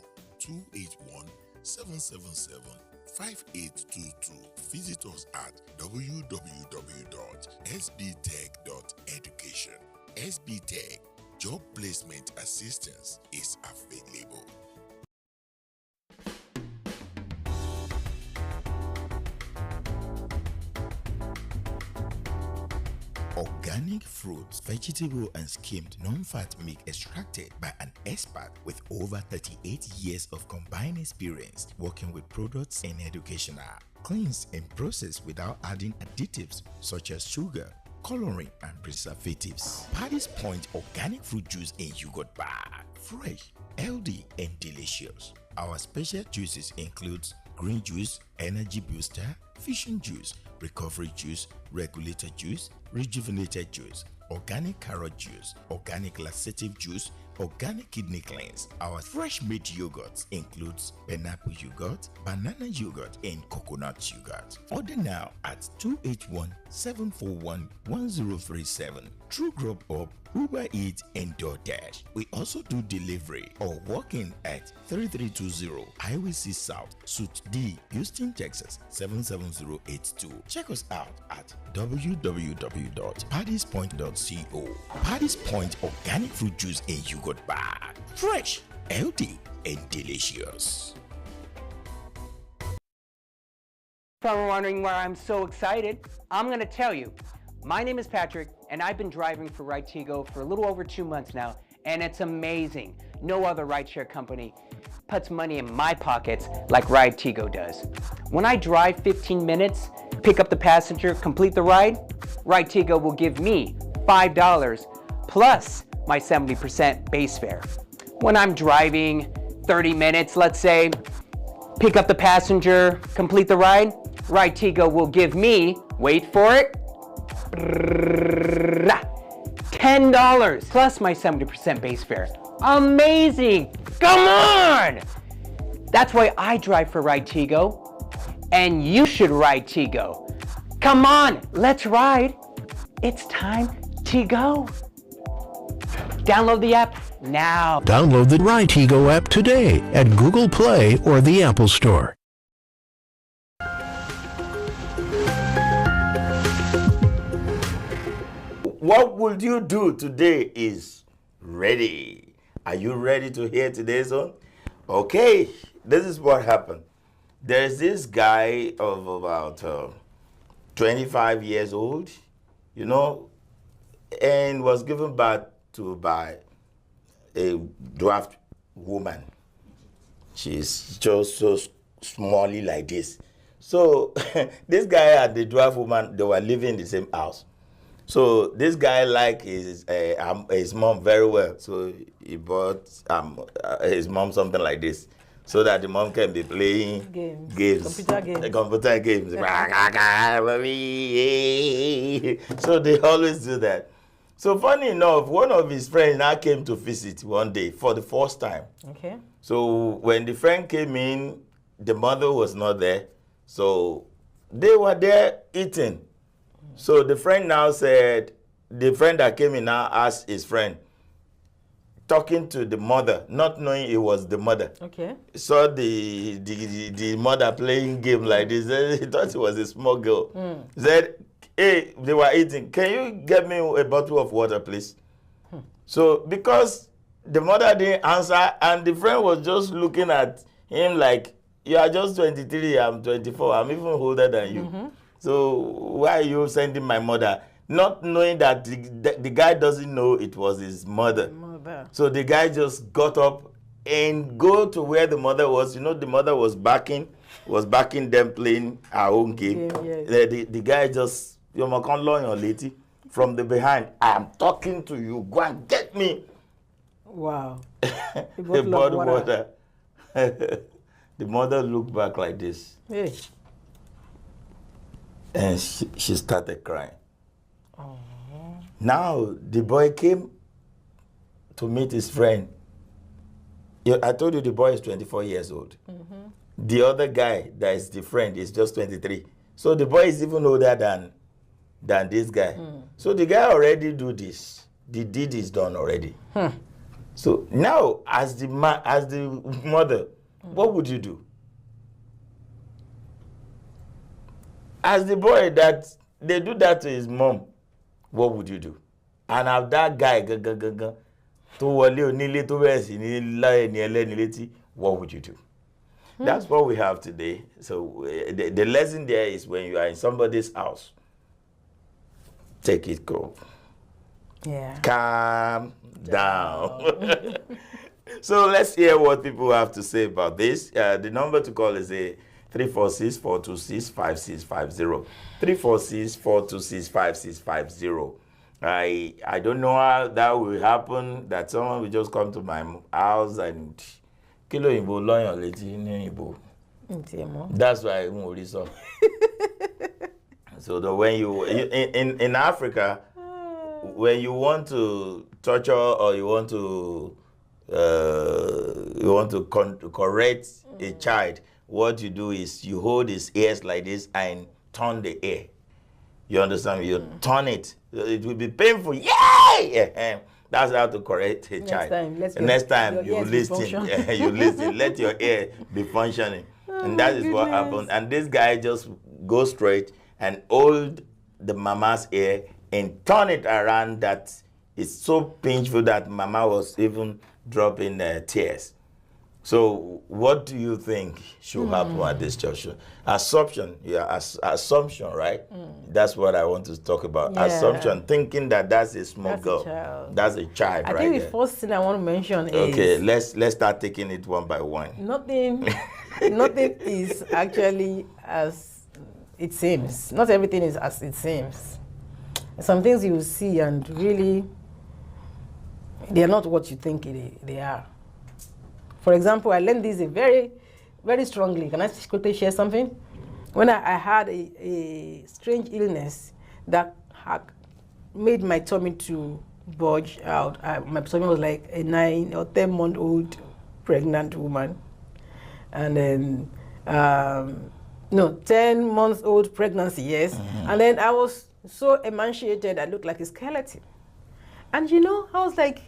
281-777-5822. Visit us at www.sbtech.education. SB Tech Job Placement Assistance is available. Organic fruits, vegetable and skimmed non-fat milk extracted by an expert with over 38 years of combined experience working with products in educational, cleansed and processed without adding additives such as sugar, coloring and preservatives. Paddy's Point organic fruit juice in yogurt bag. Fresh, healthy and delicious. Our special juices include green juice, energy booster, fusion juice, recovery juice, regulator juice, rejuvenated juice, organic carrot juice, organic laxative juice, organic kidney cleanse. Our fresh made yogurt includes pineapple yogurt, banana yogurt, and coconut yogurt. Order now at 281-741-1037. True Grub Up Uber Eats, and DoorDash. We also do delivery or walk-in at 3320 Highway C South, Suite D, Houston, Texas 77082. Check us out at www.paddyspoint.co. Paddy's Point organic fruit juice and yogurt bar. Fresh, healthy, and delicious. If I'm wondering why I'm so excited, I'm going to tell you. My name is Patrick, and I've been driving for RideTigo for a little over 2 months now, and it's amazing. No other rideshare company puts money in my pockets like RideTigo does. When I drive 15 minutes, pick up the passenger, complete the ride, RideTigo will give me $5 plus my 70% base fare. When I'm driving 30 minutes, let's say, pick up the passenger, complete the ride, RideTigo will give me, wait for it, $10 plus my 70% base fare. Amazing! Come on! That's why I drive for RideTigo, and you should ride Tigo. Come on, let's ride. It's time to go. Download the app now. Download the RideTigo app today at Google Play or the Apple Store. What would you do today is ready. Are you ready to hear today's one? Okay, this is what happened. There's this guy of about 25 years old, you know, and was given birth to by a dwarf woman. She's just so smally like this. So this guy and the dwarf woman, they were living in the same house. So this guy liked his mom very well. So he bought his mom something like this, so that the mom can be playing games. Computer games. So they always do that. So funny enough, one of his friends now came to visit one day for the first time. Okay. So when the friend came in, the mother was not there. So they were there eating. So the friend now said, the friend that came in now asked his friend, talking to the mother, not knowing it was the mother. Okay. Saw the mother playing game like this. He thought it was a small girl. Said, hey, they were eating. Can you get me a bottle of water, please? So because the mother didn't answer, and the friend was just looking at him like, you are just 23, I'm 24, I'm even older than you. So why are you sending my mother? Not knowing that the guy doesn't know it was his mother. So the guy just got up and go to where the mother was. You know, the mother was backing them playing our own game. Yes. The guy just, lady, from the behind, I'm talking to you, go and get me. Wow. He bought water. The mother looked back like this. Hey. And she started crying. Now, the boy came to meet his friend. I told you the boy is 24 years old. The other guy that is the friend is just 23. So the boy is even older than this guy. So the guy already do this. The deed is done already. So now, as the mother, what would you do? As the boy that they do that to his mom, what would you do? And if that guy what would you do? That's what we have today. So the lesson there is when you are in somebody's house, take it cool. Yeah. Calm down. So let's hear what people have to say about this. The number to call is 346-426-5650. 346-426-5650. I don't know how that will happen, that someone will just come to my house and kilo Igbo lawyer lady in Igbo. That's why I won't so. So when you in Africa, when you want to torture or you want to correct a child, what you do is you hold his ears like this and turn the ear. You understand? You turn it. It will be painful. Yay! That's how to correct a child. Next time you listen. You listen. Let your ear be functioning. And that is what happened. And this guy just goes straight and hold the mama's ear and turn it around that it's so painful that mama was even dropping tears. So what do you think should happen at this junction? Assumption, assumption, right? That's what I want to talk about. Yeah. Assumption, thinking that that's a small girl. That's a child, right? I think the first thing I want to mention is... Okay, let's start taking it one by one. Nothing is actually as it seems. Not everything is as it seems. Some things you see and really, they are not what you think they are. For example, I learned this very, very strongly. Can I quickly share something? When I had a strange illness that had made my tummy to bulge out. My tummy was like a 9 or 10-month-old pregnant woman. And then, 10-month-old pregnancy, yes. And then I was so emaciated, I looked like a skeleton. And I was like,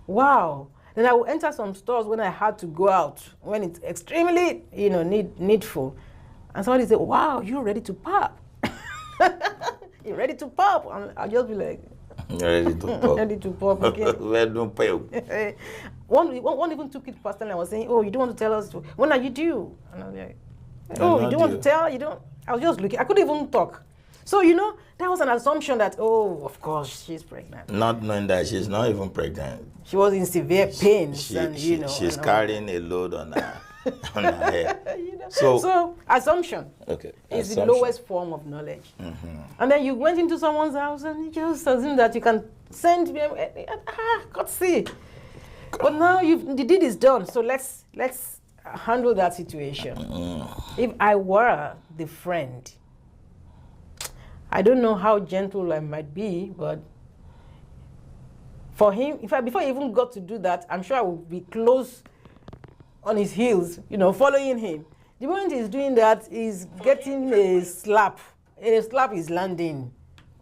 wow. Then I would enter some stores when I had to go out, when it's extremely, needful. And somebody said, wow, you're ready to pop. You're ready to pop. And I'll just be like, ready to pop. Ready to pop, okay. One even took it personally. I was saying, oh, you don't want to tell us, when are you due? And I was like, oh, you don't want to tell? You don't? I was just looking. I couldn't even talk. So, that was an assumption that, oh, of course, she's pregnant. Not knowing that she's not even pregnant. She was in severe pain. She's carrying a load on her, on her head. So, assumption is the lowest form of knowledge. And then you went into someone's house and you just assume that you can send them, God see. But now the deed is done, so let's handle that situation. If I were the friend, I don't know how gentle I might be, but for him, in fact, before he even got to do that, I'm sure I would be close on his heels, following him. The moment he's doing that, he's getting a slap. And a slap is landing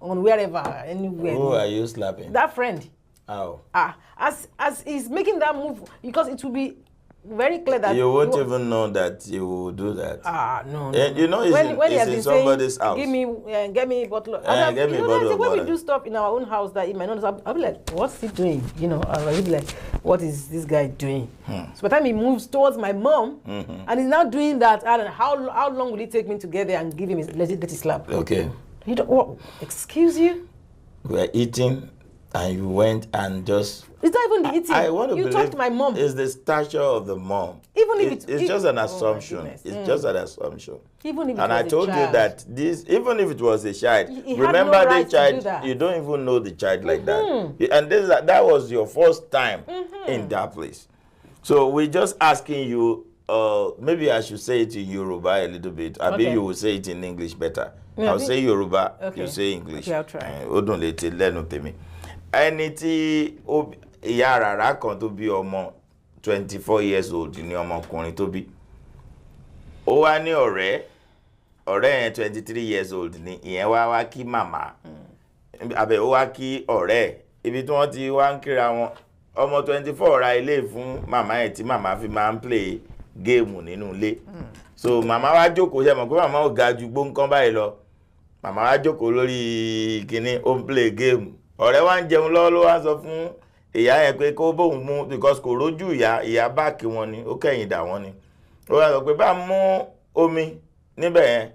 on wherever, anywhere. Who are you slapping? That friend. How? As he's making that move, because it will be very clear that you won't even know that you will do that. No. It's in somebody's house. Get me a bottle. Get me a bottle of when water. we do stuff in our own house that it might not. I'll be like, what's he doing? I'll be like, what is this guy doing? So by the time he moves towards my mom, and he's now doing that, I don't know how long will it take me to get there and give him let it slap? Okay. Excuse you? We're eating, and you went and just. It's not even the eating. I want to you talk to my mom. It's the stature of the mom. Even if it's just an assumption. It's just an assumption. Even if and it was I told a child. You that even if it was a child, remember had no right the child. To do that. You don't even know the child like that. And that was your first time in that place. So we're just asking you. Maybe I should say it in Yoruba a little bit. Maybe you will say it in English better. I'll say Yoruba. You say English. Okay, I'll try. Ẹni tí ìyá rárá kan tó bí ọmọ 24 years old ni ọmọkùnrin tó bí. Ó wá ní ọ̀rẹ́ yẹn 23 years old ni ìyẹn wá kí màmá. Àbẹ̀ ó wá kí ọ̀rẹ́ ibi tí wọ́n ti wá ń kíra wọn. Ọmọ 24 ra ilé fún màmá ẹ̀ tí màmá fi máa ń play game nínú ilé. So màmá wá jókòó ṣe mọ̀ pé màmá ò ga ju gbóǹkan báyìí lọ. Màmá wá jókòó lórí kíní ó ń play game. Ọ̀rẹ́ wa ń jẹun lọ́wọ́ ló wá sọ fún ìyá yẹn pé kó bóun mú because kò rójú ìyá báàkì wọn ni ó kẹ̀yìn dà wọ́n ni. Ó wá sọ pé bá mú omi níbẹ̀ yẹn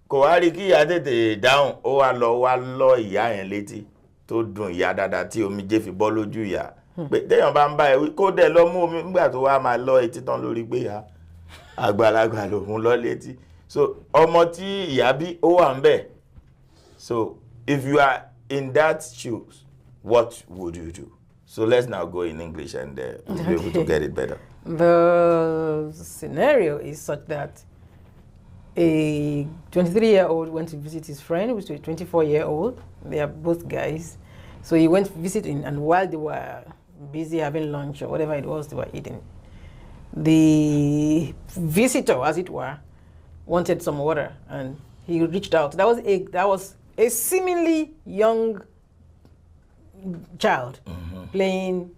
kò wá rí kí ìyá tètè dáhùn ó wá lọ ìyá yẹn létí tó dùn ìyá dáadáa tí omijé fi bọ́ lójú ìyá. Pé téèyàn bá ń bá ẹ wí kó dẹ̀ lọ mú omi nígbà tó wá máa lọ etí tán lórí pé ìyá àgbàlagbà lòun lọ létí. So ọmọ tí ìyá bí ó wà ń bẹ̀. So if you are in that shoes, what would you do? So let's now go in English and we'll be able to get it better. The scenario is such that a 23-year-old went to visit his friend, who was a 24-year-old. They are both guys. So he went visiting, and while they were busy having lunch or whatever it was they were eating, the visitor, as it were, wanted some water, and he reached out. That was a seemingly young child playing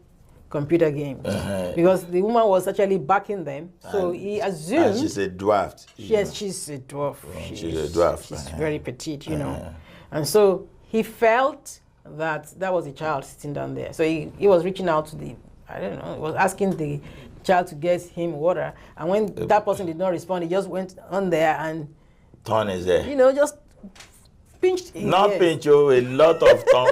computer games because the woman was actually backing them. So he assumed. And she's a dwarf. Yes, she's a dwarf. She's a dwarf. She's very petite, you know. And so he felt that was a child sitting down there. So he was reaching out to I don't know, was asking the child to get him water. And when that person did not respond, he just went on there and turn his head. You know, just pinched his Not head. pinch, a lot of turn.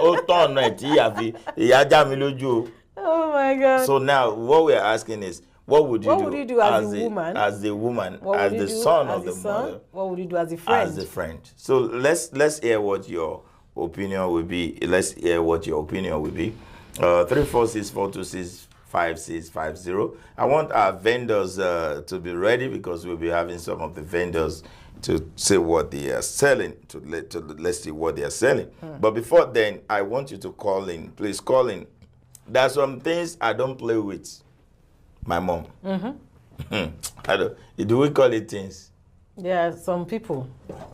Oh my God. So now what we're asking is, what would you do as a woman? As the woman, as the son of the mother? What would you do as a friend? As a friend. So let's hear what your opinion will be. Let's hear what your opinion will be. 346-426-5650. I want our vendors to be ready because we'll be having some of the vendors to say what they are selling. Let's see what they are selling. But before then, I want you to call in. Please call in. There are some things I don't play with. My mom. I don't. Do we call it things? There are some people,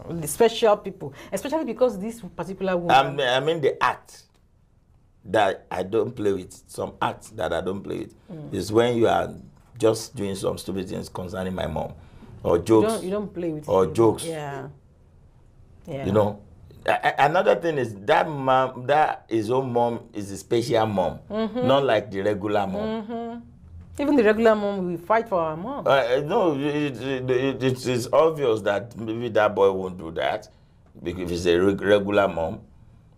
the special people, especially because this particular woman. I mean the act that I don't play with. Some acts that I don't play with is when you are just doing some stupid things concerning my mom, or jokes. You don't play with. Or him. jokes. Yeah. You know. Another thing is that mom, that his own mom is a special mom, not like the regular mom. Even the regular mom, we fight for our mom. No, it is obvious that maybe that boy won't do that because he's a regular mom,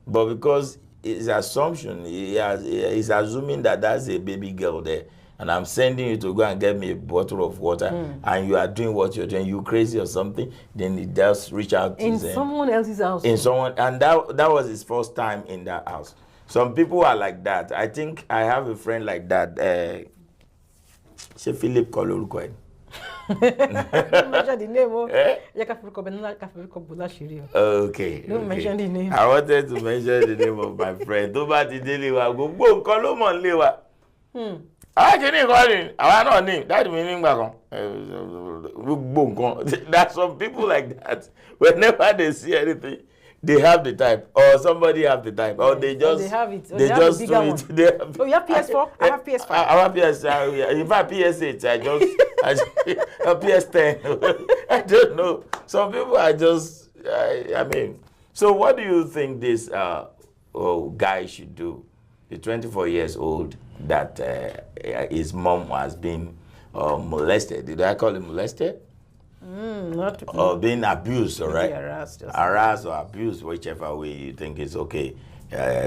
but because his assumption, he's assuming that that's a baby girl there, and I'm sending you to go and get me a bottle of water, and you are doing what you're doing, you crazy or something, then he just reach out to someone else's house. In someone, and that was his first time in that house. Some people are like that. I think I have a friend like that. Philip Kolorukwe. Don't mention the name. Okay. Don't mention the name. I wanted to mention the name of my friend. Tó bá ti délé wa, gbogbo nǹkan ló mọ̀ nílé wa. Àwọn kìíní nǹkan ni, àwa náà ní, dáàdì mi nígbà kan. Gbogbo nǹkan. There are some people like that. Whenever they see anything, they have the type, or somebody have the type, or they just they have it. They just do it. They have, you have PS4? I have PS5. I have PS5. In fact, PS8. I PS10. I don't know. Some people are just. I mean. So, what do you think this guy should do? The 24 years old that his mom has been molested. Did I call him molested? Not or being abused, all right? Harassed or abused, whichever way you think is okay.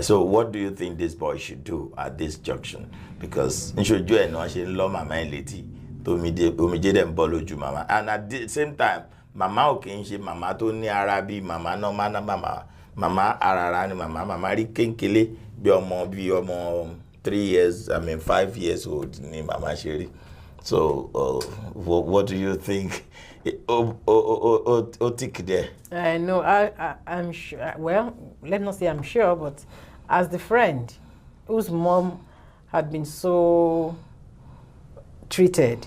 So what do you think this boy should do at this junction? Because and at the same time, mama okay, mama to ni Arabi, mama no mana mama ararani mama kenkele bi omo 3 years, 5 years old ni mama sheri. So what do you think? I know. I'm sure. Well, let's not say I'm sure, but as the friend whose mom had been so treated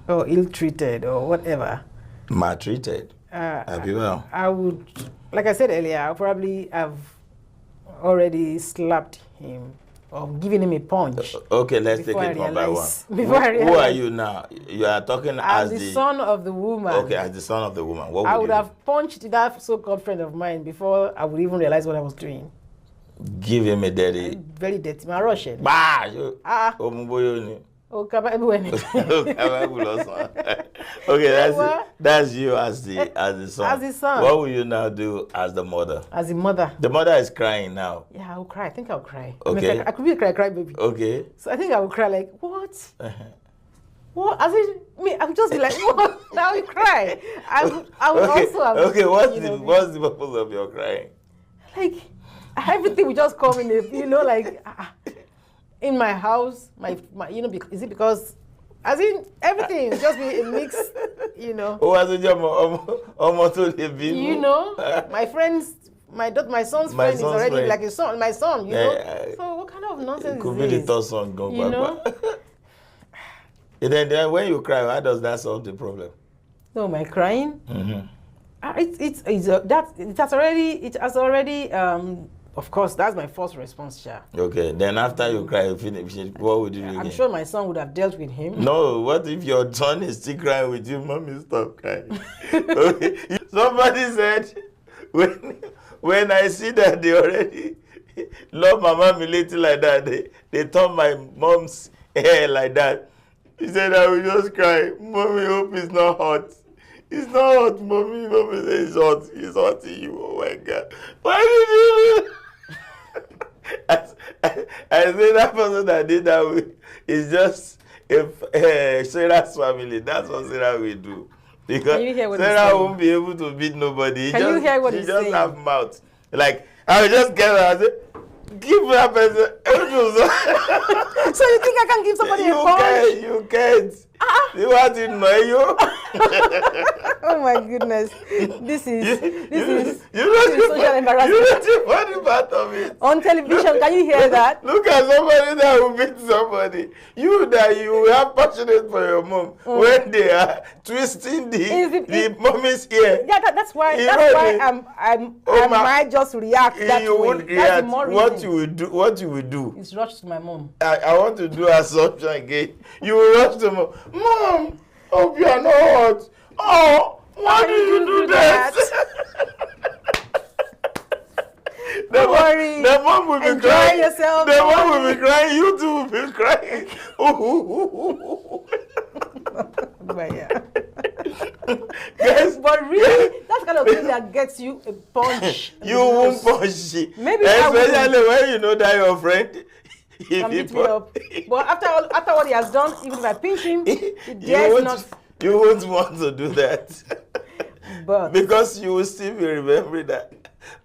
or ill-treated or whatever, maltreated, I would, like I said earlier, I probably have already slapped him or giving him a punch. Okay, let's take it one by one. Who are you now? You are talking as the son of the woman. Okay, as the son of the woman. What I would have punched that so-called friend of mine before I would even realize what I was doing. Give him a dirty. Very dirty. My Russian. Bah! Okay, that's you as the son. As the son. What will you now do as the mother? As the mother. The mother is crying now. Yeah, I'll cry. I think I'll cry. Okay. I could be a cry baby. Okay. So I think I will cry like, what? What? As in, me, I'm just like, what? Now I cry. I would also have. Okay, what's the purpose of your crying? Like, everything will just come in, like, in my house, my is it because, as in, everything will just be a mix, my friends, my son's friend is already like a son, my son, So what kind of nonsense it could is be this? the third son, And then when you cry, how does that solve the problem? No, my crying? It has already. Of course, that's my first response, Sha. Okay, then after you cry, you finish, what would you do? I'm sure my son would have dealt with him. No, what if your son is still crying with you? Mommy, stop crying. Okay. Somebody said, when I see that they already love my mommy little like that, they turn my mom's hair like that. He said, I will just cry. Mommy, hope it's not hot. It's not hot, mommy. Mommy says it's hot. It's hot to you. Oh my God. Why did you? I say that person that did that is just Sarah's family. That's what Sarah will do. Because Sarah won't be able to beat nobody. Can you hear what he's saying? She just have mouth. Like, I will just get her and say, give that person. So you think I can give somebody a punch? You can't. You want to know you? Oh my goodness. This is social embarrassment. You know the funny part of it. On television, can you hear that? Look at somebody that will beat somebody. You are passionate for your mom when they are twisting the mommy's ear. Yeah, that's why I might just react that you way. Won't react. What you will do is rush to my mom. I want to do assumption again. You will rush to mom. Mom, hope you are not hot. Oh, why did you do that? Don't worry. The mom will be crying. Yourself. The mom will be crying. You too will be crying. But yeah. Yes, but really, that's kind of thing that gets you a punch. You won't punch it. Maybe especially when you know that your friend. Come beat me up. But after what he has done, even if I pinch him, he dares not. You won't want to do that. But because you will still be remembering that.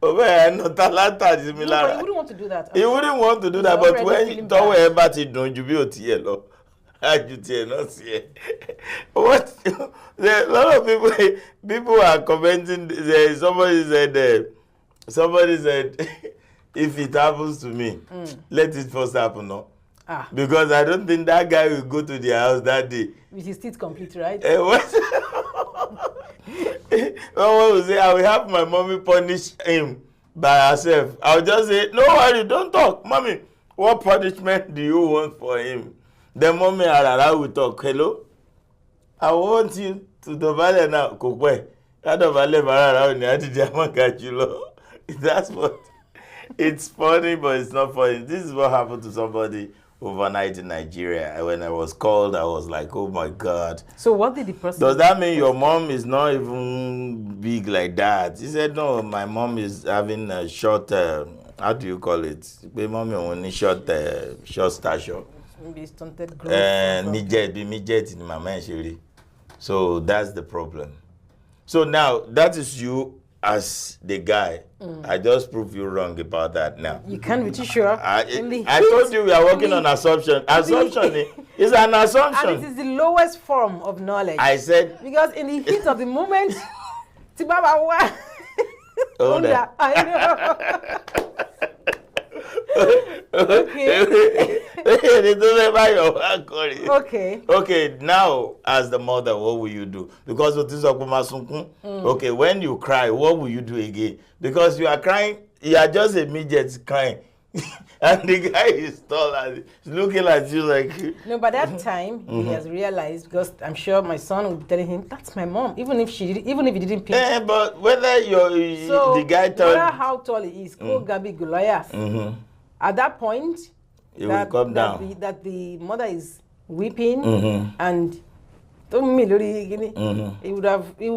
No, but you wouldn't want to do that. You wouldn't want to do that, but when you don't worry about it, don't you be OTL. What? A lot of people are commenting. Somebody said, if it happens to me, let it first happen, no? Because I don't think that guy will go to their house that day. With his teeth complete, right? What? Someone will say, I will have my mommy punish him by herself. I'll just say, no worry, don't talk. Mommy, what punishment do you want for him? Then mommy Arara will talk. Hello? I want you to Dobale now. Kokwe. That's what. It's funny, but it's not funny. This is what happened to somebody overnight in Nigeria. When I was called, I was like, oh my God. So what did the person... Does that mean your mom is not even big like that? He said, no, my mom is having a short, how do you call it? My mom only short stature. Maybe stunted growth. Midget in my man, so that's the problem. So now, that is you as the guy. I just proved you wrong about that now. You can't be too sure. I told you we are working on assumption. Assumption is an assumption. And it is the lowest form of knowledge. I said... Because in the heat of the moment, Tibaba I know. Okay, now as the mother, what will you do? Because okay, when you cry, what will you do again? Because you are crying, you are just a midget crying. And the guy is tall and looking at you like... No, by that time, he has realized, because I'm sure my son will be telling him, that's my mom, even if he didn't pick. But whether the guy told... No matter how tall he is, Gabi Goliath, at that point, it will come down. That the mother is weeping and it will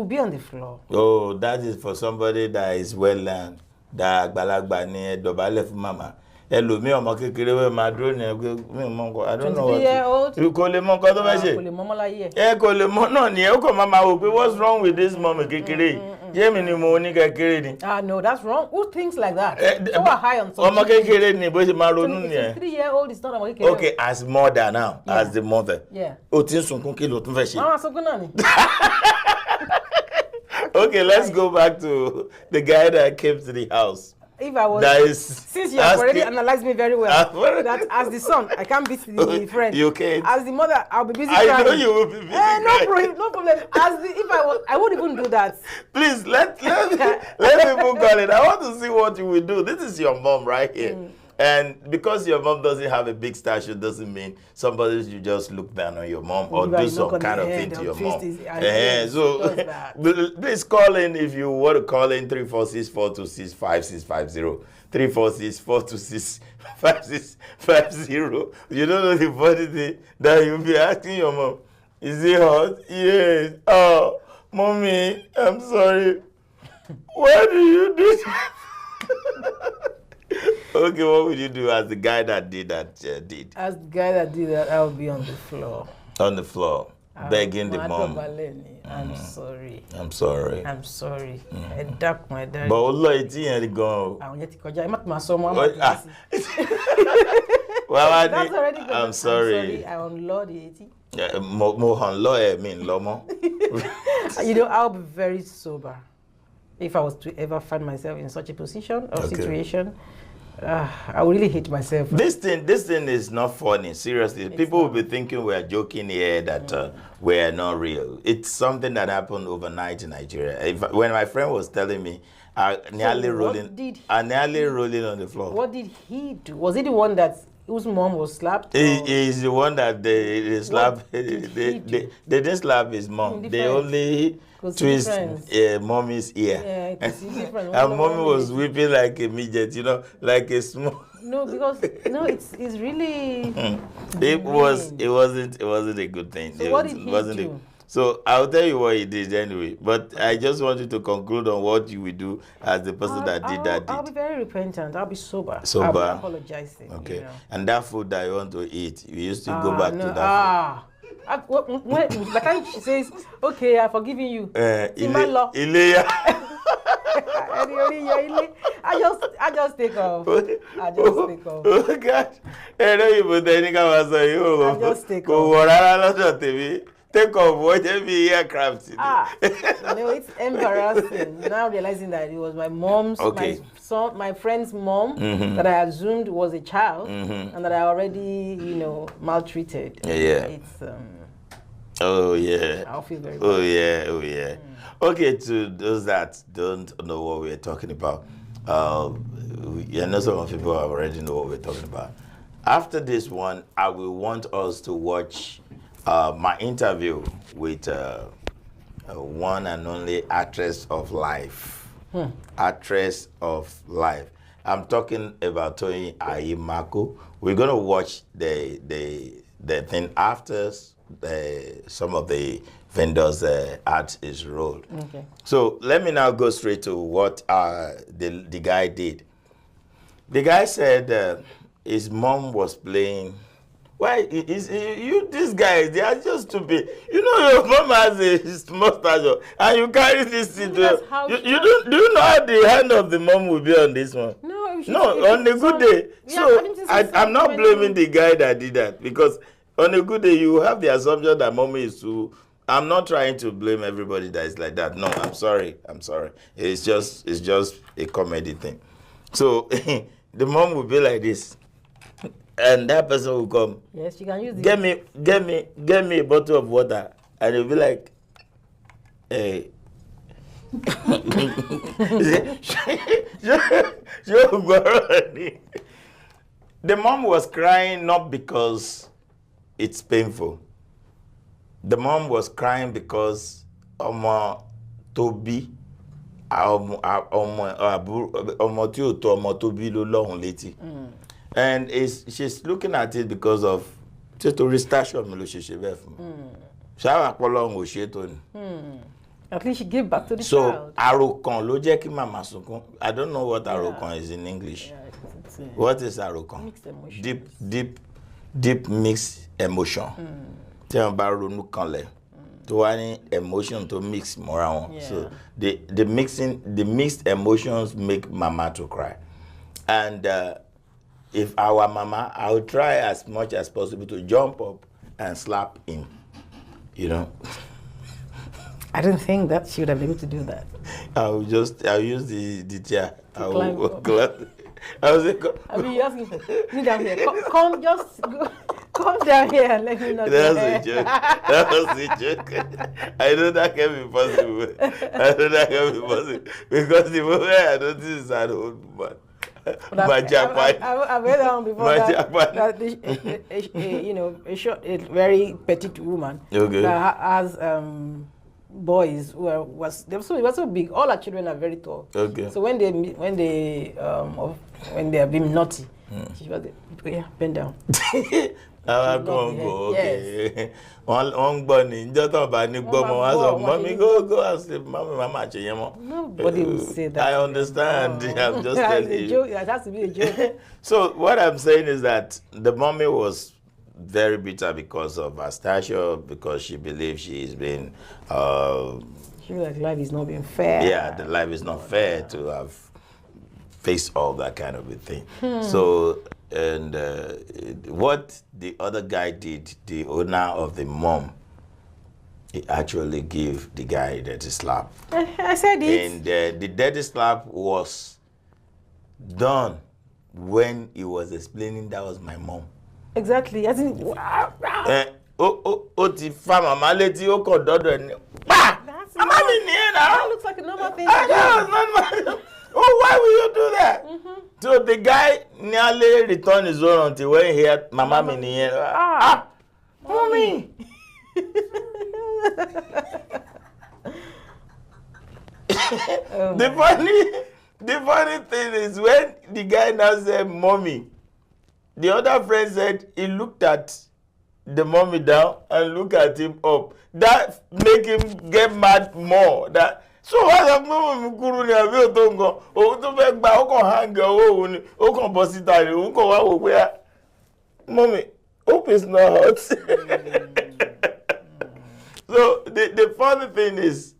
be on the floor. Oh, that is for somebody that is well learned. That balagba ni dobale for mama. Hello, me ọmọ kékeré we ma dúró ni mi mọ I don't know what. 23-year-old. Kò lè mọ nǹkan tó fẹ́ ṣe. Kò lè mọ mọ́ láyé. Kò lè mọ náà ni ó kàn máa wò pé what's wrong with this mom kékeré? Jẹ́ mi ni mo ní kékeré ni. No, that's wrong. Who thinks like that? So high on something. Ọmọ kékeré ni bó ṣe máa ronú ni ẹ. 23-year-old is not ọmọ kékeré. Okay, as mother now, as the mother. Yeah. O ti ń sunkún kí ló tún fẹ́ ṣe. Mama sunkún náà ni. Okay, let's go back to the guy that came to the house. if I was, that is since you have already analyzed me very well, that as the son, I can't beat the friend. You can't. As the mother, I'll be busy crying. I know you will be busy crying. No problem. As the, if I was, I wouldn't even do that. Please, let people call it. I want to see what you will do. This is your mom right here. And because your mom doesn't have a big statue, doesn't mean somebody should just look down on your mom or do some kind of thing to your mom. So please call in if you want to call in 346-426-5650. 346-426-5650. You don't know the funny thing that you'll be asking your mom, is it hot? Yes. Oh, mommy, I'm sorry. Why do you do that? Okay, what would you do as the guy that did that did? As the guy that did that, I would be on the floor. On the floor, begging the mom. I'm sorry. I'm sorry. I'm sorry. I duck my dad. But Allah, it's here to go. That's already good. I'm sorry. I unlaw the 80. You know, I'll be very sober if I was to ever find myself in such a position or situation. I would really hate myself. This thing is not funny. Seriously, people will be thinking we're joking here that we're not real. It's something that happened overnight in Nigeria. When my friend was telling me, nearly rolling on the floor. What did he do? Was he the one whose mom was slapped? He's the one that they slapped. They didn't slap his mom. They only twist mommy's ear. And mommy was weeping like a midget, you know, like a small. No, because it's really. It wasn't a good thing. So what did he do? So I'll tell you what he did anyway. But I just want you to conclude on what you will do as the person that did that. I'll be very repentant. I'll be sober. I'll be apologizing. Okay. You know. And that food that you want to eat, you used to go back to that food. When the time she says, "Okay, I've forgiven you," I just take off. I just take off. Oh God! I just take off. Take off whatever aircraft. It's embarrassing. Now realizing that it was my mom's, my friend's mom that I assumed was a child and that I already, maltreated. Yeah. It's oh yeah. I'll feel very bad. Oh yeah. Okay, to those that don't know what we're talking about, I know some people already know what we're talking about. After this one, I will want us to watch my interview with one and only actress of life. Actress of life. I'm talking about Toyin Ayimaku. We're gonna watch the thing after some of the vendors at his role. Okay. So let me now go straight to what the guy did. The guy said his mom was playing. Why these guys, they are just stupid. You know your mom has a small stature and you carry this thing to do you know how the hand of the mom will be on this one? No, on a good day. So I'm not blaming the guy that did that, because on a good day you have the assumption that mommy is too. I'm not trying to blame everybody that is like that. No, I'm sorry. It's just a comedy thing. So the mom will be like this. And that person will come. Yes, you can use it. Get me a bottle of water, and he'll be like, hey. The mom was crying not because it's painful. The mom was crying because ọmọ tó bí ọmọ tí ò tó ọmọ tó bí ló lọ́hùn létí. And she's looking at it because of just to restart your relationship. At least she gave back to the child. So àròkàn ló jẹ́ kí màmá sunkún. I don't know what àròkàn is in English. What is àròkàn? Mixed emotion. Deep mixed emotion. Tí wọ́n bá ronú kanlẹ̀, tó wá ní emotion to mix mọ́ra wọn. So the mixed emotions make mama to cry. And if our mama, I would try as much as possible to jump up and slap him, I didn't think that she would have been able to do that. I'll use the chair. I will say, I mean, you asking, sit down here. Come, just go. Come down here and let me know. That was a joke. That was a joke. I know that can be possible. Because the moment I notice is an old man. I've heard that one before. A very petite woman that has boys who was so big. All our children are very tall. Okay. So when they are being naughty, she was bend down. Okay. One bunny. Nobody will say that. I understand. I'm just telling you. Joke. It has to be a joke. So what I'm saying is that the mommy was very bitter because of her stature, because she believes she is being she feels like life is not being fair. Yeah, the life is not fair to have faced all that kind of a thing. So, and what the other guy did, the owner of the mom, he actually gave the guy a dirty slap. I said it. And the dirty slap was done when he was explaining that was my mom. Exactly. I think. That looks like a normal thing. Why will you do that? So the guy nearly returned his own until when he heard Mama Mini. Mommy. The funny thing is when the guy now said mommy, the other friend said he looked at the mommy down and looked at him up. That make him get mad more. That so what's up, mommy? Guru ni abi o to ngan. O to fe gba o kan hang o ni. O kan bọ́ síta ni. O kan wá wò pé mommy, hope it's not hot. So the funny thing is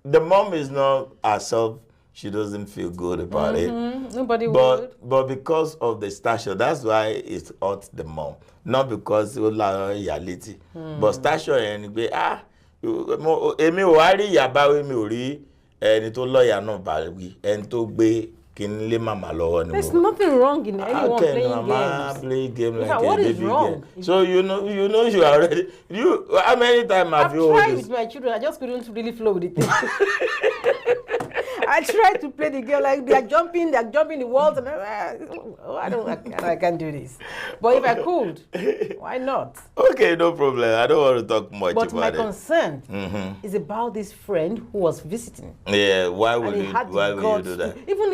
the mom is not herself. She doesn't feel good about it. Nobody would. But because of the stature, that's why it hurt the mom. Not because of reality. But stature and be èmi ò wá rí ìyàbá mi ò rí ẹni tó lọ́ọ̀yà náà bá wí ẹni tó gbé kíní lé màmá lọ́wọ́ ni. There's nothing wrong in anyone playing games. Mama play game like a what baby is wrong? game. So you know you are ready. How many times have you tried with my children? I just couldn't really flow with it. I tried to play the game like they're jumping the walls, and I can't do this. But if I could, why not? Okay, no problem. I don't want to talk much about it. But my concern is about this friend who was visiting. Yeah, why would you do that? Even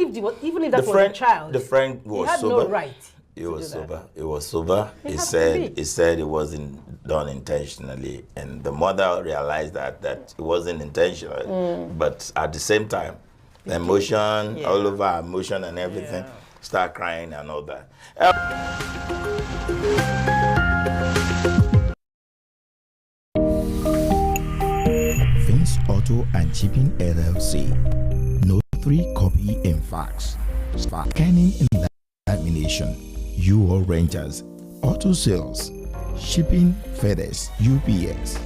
if that was a child, the friend was he had sober. No right. He was sober. He was sober. He said it wasn't done intentionally, and the mother realized that it wasn't intentional. But at the same time, emotion, all over emotion and everything, start crying and all that. Vince Auto and Shipping LLC. No 3 copy in fax. Scanning and lamination. U-Haul renters. Auto sales. Shipping, FedEx, UPS.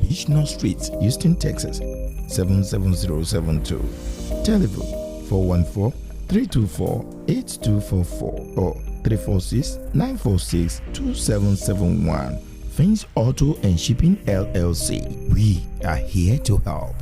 Beach North Street, Houston, Texas 77072. Telephone 414-324-8244 or 346-946-2771. Fins Auto and Shipping LLC. We are here to help.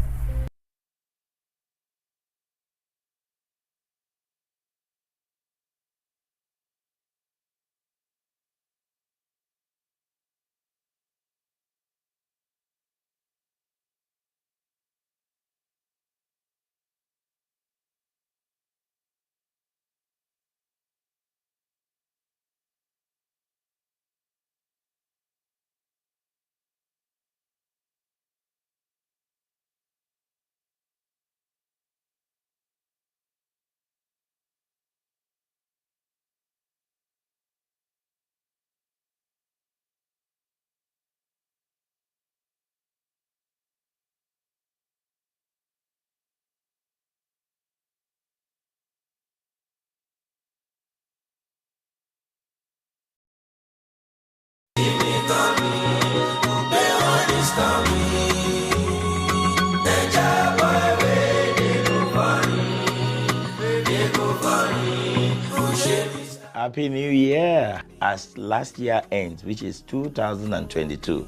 Happy New Year. As last year ends, which is 2022,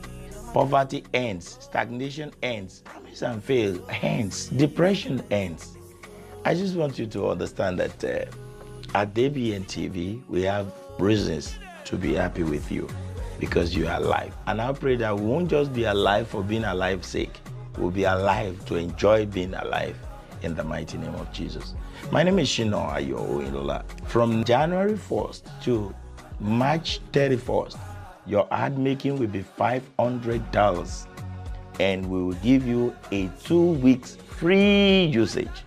poverty ends, stagnation ends, promise and fail ends, depression ends. I just want you to understand that at Abntv, we have reasons to be happy with you because you are alive. And I pray that we won't just be alive for being alive's sake. We'll be alive to enjoy being alive in the mighty name of Jesus. My name is SHINA, your OYINLOLA. From January 1st to March 31st, your ad making will be $500 and we will give you a 2 weeks free usage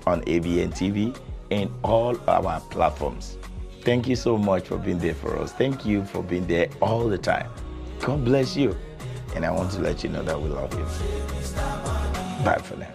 on Abntv and all our platforms. Thank you so much for being there for us. Thank you for being there all the time. God bless you. And I want to let you know that we love you. Bye for now.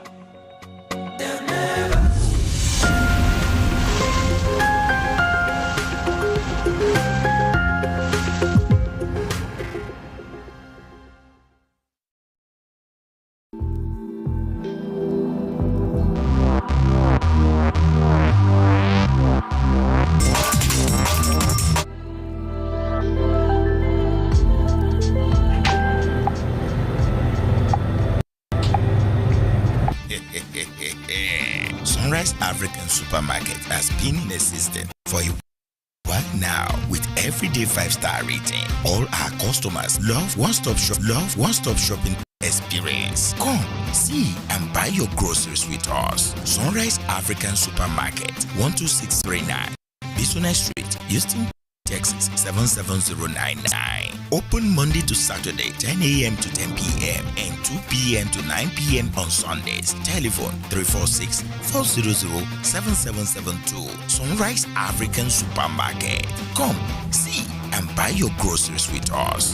Sunrise African Supermarket has been in existence for you. What now with everyday 5-star rating? All our customers love one-stop shopping experience. Come, see and buy your groceries with us. Sunrise African Supermarket, 12639, Business Street, Houston, Texas 77099. Open Monday to Saturday, 10 a.m. to 10 p.m. and 2 p.m. to 9 p.m. on Sundays. Telephone 346-400-7772. Sunrise African Supermarket. Come, see and buy your groceries with us.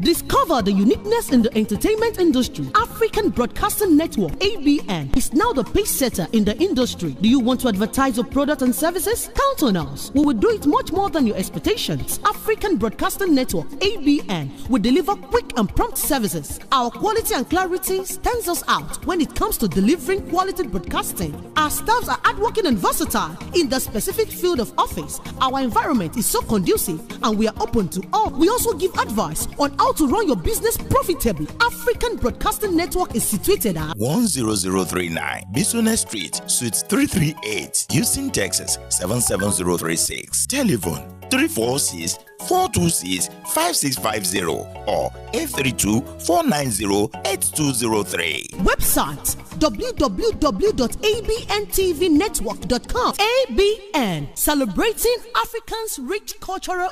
Discover the uniqueness in the entertainment industry. African Broadcasting Network, ABN, is now the pace setter in the industry. Do you want to advertise your product and services? Count on us. We will do it much more than your expectations. African Broadcasting Network, ABN, will deliver quick and prompt services. Our quality and clarity stands us out when it comes to delivering quality broadcasting. Our staffs are hardworking and versatile in the specific field of office. Our environment is so conducive and we are open to all. We also give advice on how to run your business profitably. African Broadcasting Network is situated at 10039 Business Street, Suite 338, Houston, Texas 77036. Telephone 346-426-5650 or 832-490-8203. Website www.abntvnetwork.com. ABN, celebrating Africans' rich cultural